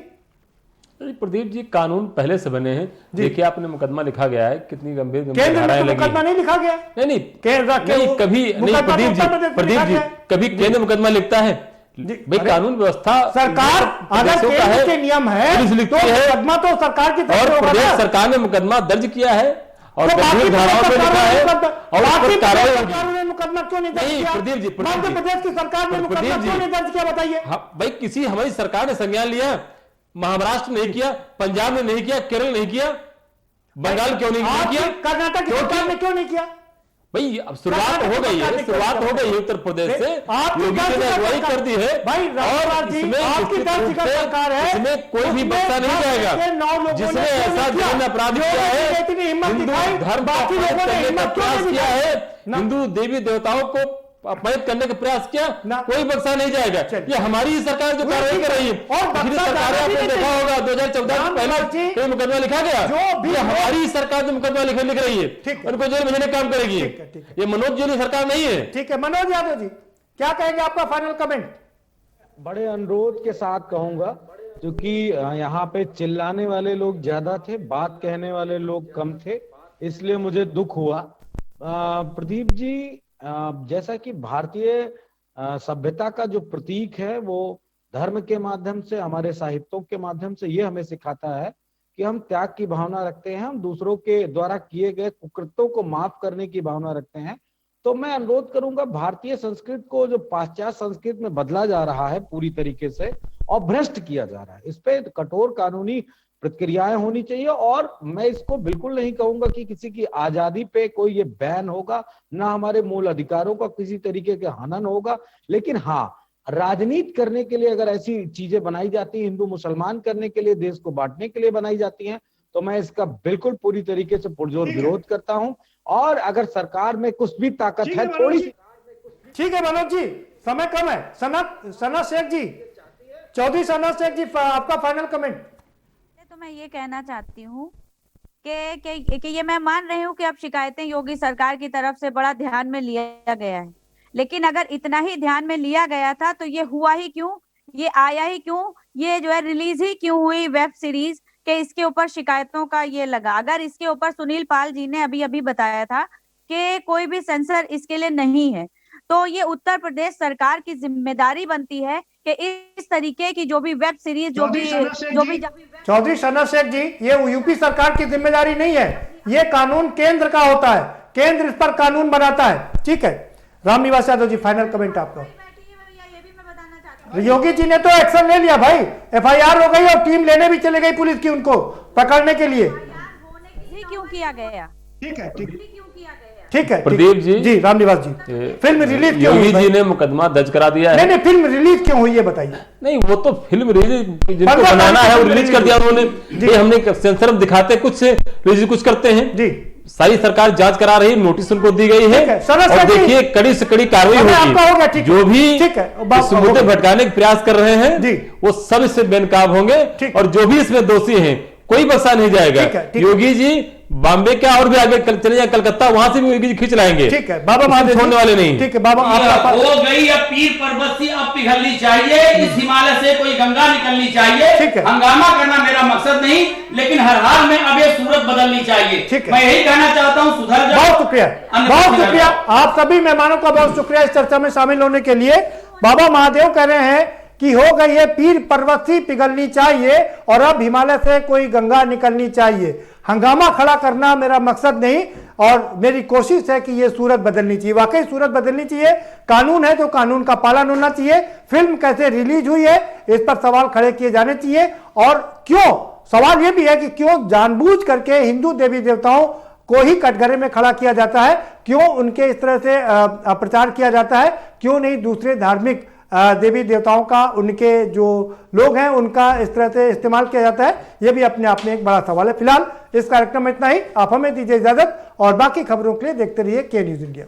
प्रदीप जी, कानून पहले से बने हैं। देखिए, आपने मुकदमा लिखा गया है, कितनी गंभीर धाराएं लगी। मुकदमा नहीं लिखा गया, नहीं कभी नहीं। प्रदीप जी, कभी केंद्र मुकदमा लिखता है? भाई, कानून व्यवस्था सरकार अगर केंद्र के नियम है तो मुकदमा तो सरकार की तरफ से होगा। प्रदेश सरकार ने मुकदमा दर्ज किया है और गंभीर धाराओं में लिखा है और उस पर कार्रवाई होगी। मुकदमा क्यों नहीं दर्ज किया? प्रदीप जी, मध्य प्रदेश की सरकार ने मुकदमा क्यों नहीं दर्ज किया, बताइए। भाई, किसी हमारी सरकार ने संज्ञान लिया? महाराष्ट्र नहीं किया, पंजाब ने नहीं किया, केरल नहीं किया, बंगाल क्यों नहीं किया, कर्नाटक की सरकार ने क्यों नहीं किया? भाई, अब शुरुआत हो गई है, उत्तर प्रदेश से, योगी जी ने अगुवाई कर दी है भाई, और इसमें कोई भी बच्चा नहीं जाएगा जिसने ऐसा जघन्य अपराध किया है, हिंदू धर्म का अपमान करने का प्रयास किया है, हिंदू देवी देवताओं को अपमानित करने का प्रयास किया, कोई बख्शा नहीं जाएगा। ये हमारी ही सरकार जो कार्रवाई कर रही है, पिछली सरकारें आपने देखा होगा 2014 से पहले कोई मुकदमा लिखा गया, ये हमारी ही सरकार जो मुकदमा लिख रही है, उनको जेल भेजने काम करेगी। ये मनोज जी की सरकार नहीं है। ठीक है, मनोज यादव जी, क्या कहेंगे, आपका फाइनल कमेंट? बड़े अनुरोध के साथ कहूंगा, क्योंकि यहाँ पे चिल्लाने वाले लोग ज्यादा थे, बात कहने वाले लोग कम थे, इसलिए मुझे दुख हुआ। प्रदीप जी, जैसा कि भारतीय सभ्यता का जो प्रतीक है वो धर्म के माध्यम से, हमारे साहित्यों के माध्यम से ये हमें सिखाता है कि हम त्याग की भावना रखते हैं, हम दूसरों के द्वारा किए गए कुकृत्यों को माफ करने की भावना रखते हैं। तो मैं अनुरोध करूंगा, भारतीय संस्कृत को जो पाश्चात्य संस्कृत में बदला जा रहा है पूरी तरीके से और भ्रष्ट किया जा रहा है, इस पे कठोर कानूनी प्रतिक्रियाएं होनी चाहिए। और मैं इसको बिल्कुल नहीं कहूंगा कि किसी की आजादी पे कोई ये बैन होगा, ना हमारे मूल अधिकारों का किसी तरीके के हनन होगा। लेकिन हाँ, राजनीति करने के लिए अगर ऐसी चीजें बनाई जाती हैं, हिंदू मुसलमान करने के लिए, देश को बांटने के लिए बनाई जाती हैं, तो मैं इसका बिल्कुल पूरी तरीके से पुरजोर विरोध करता हूं। और अगर सरकार में कुछ भी ताकत है थोड़ी सी। ठीक है मनोज जी, समय कम है। सना शेख जी, चौधरी सना शेख जी, आपका फाइनल कमेंट। तो मैं ये कहना चाहती हूँ कि ये मैं मान रही हूँ कि अब शिकायतें योगी सरकार की तरफ से बड़ा ध्यान में लिया गया है, लेकिन अगर इतना ही ध्यान में लिया गया था तो ये हुआ ही क्यों, ये आया ही क्यों, ये जो है रिलीज ही क्यों हुई वेब सीरीज के इसके ऊपर शिकायतों का ये लगा। अगर इसके ऊपर सुनील पाल जी ने अभी बताया था कि कोई भी सेंसर इसके लिए नहीं है, तो ये उत्तर प्रदेश सरकार की जिम्मेदारी बनती है कि इस तरीके की जो भी वेब सीरीज जो भी चौधरी सना शेख जी, ये यूपी सरकार की जिम्मेदारी नहीं है, ये कानून केंद्र का होता है, केंद्र इस पर कानून बनाता है। ठीक है, रामनिवास यादव जी, फाइनल कमेंट आपका। योगी जी ने तो एक्शन ले लिया भाई, एफआईआर हो गई और टीम लेने भी चले गई पुलिस की उनको पकड़ने के लिए। क्यों किया गया? ठीक है, ठीक है प्रदीप जी, रामनिवास जी, फिल्म रिलीज क्यों योगी जी ने मुकदमा दर्ज करा दिया है। नहीं, फिल्म रिलीज क्यों हुई ये बताइए। नहीं, वो तो फिल्म रिलीज जिनको बनाना है वो रिलीज कर दिया उन्होंने। ये हमने सेंसर में दिखाते कुछ से रिलीज कुछ करते हैं जी। सारी सरकार जांच करा रही है, नोटिस उनको दी गई है और देखिए कड़ी से कड़ी कार्रवाई होगी। जो भी इस मुद्दे भटकाने का प्रयास कर रहे हैं वो सब इससे बेनकाब होंगे और जो भी इसमें दोषी हैं कोई बख्शा नहीं जाएगा। योगी जी बॉम्बे क्या और भी आगे चले जाए, कलकत्ता, वहां से भी योगी जी खींच लाएंगे। ठीक है बाबा, महादेव छोड़ने वाले नहीं। ठीक है बाबा, हो गई अब पीर पर्वत से अब पिघलनी चाहिए, इस हिमालय से कोई गंगा निकलनी चाहिए। हंगामा करना मेरा मकसद नहीं, लेकिन हर हाल में अब ये सूरत बदलनी चाहिए। मैं यही कहना चाहता हूँ, सुधर जाओ। बहुत शुक्रिया, बहुत शुक्रिया आप सभी मेहमानों का, बहुत शुक्रिया इस चर्चा में शामिल होने के लिए। बाबा महादेव कह रहे हैं कि हो गई है पीर पर्वत सी पिघलनी चाहिए और अब हिमालय से कोई गंगा निकलनी चाहिए। हंगामा खड़ा करना मेरा मकसद नहीं और मेरी कोशिश है कि ये सूरत बदलनी चाहिए। वाकई सूरत बदलनी चाहिए, कानून है तो कानून का पालन होना चाहिए। फिल्म कैसे रिलीज हुई है इस पर सवाल खड़े किए जाने चाहिए। और क्यों, सवाल ये भी है कि क्यों जानबूझ करके हिंदू देवी देवताओं को ही कटघरे में खड़ा किया जाता है, क्यों उनके इस तरह से प्रचार किया जाता है, क्यों नहीं दूसरे धार्मिक देवी देवताओं का, उनके जो लोग हैं उनका इस तरह से इस्तेमाल किया जाता है। यह भी अपने आप में एक बड़ा सवाल है। फिलहाल इस कार्यक्रम में इतना ही, आप हमें दीजिए इजाजत और बाकी खबरों के लिए देखते रहिए के न्यूज इंडिया।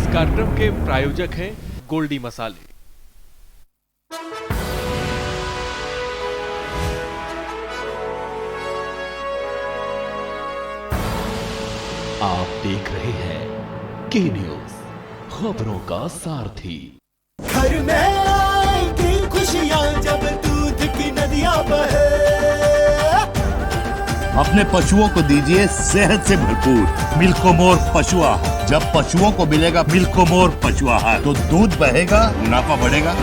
कार्यक्रम के प्रायोजक हैं गोल्डी मसाले। आप देख रहे हैं के न्यूज, खबरों का सारथी। घर में आएगी खुशियां जब दूध की नदियां बहे। अपने पशुओं को दीजिए सेहत से भरपूर मिल्कोमोर पशु आहार। जब पशुओं को मिलेगा मिल्कोमोर पशु आहार तो दूध बहेगा, मुनाफा बढ़ेगा।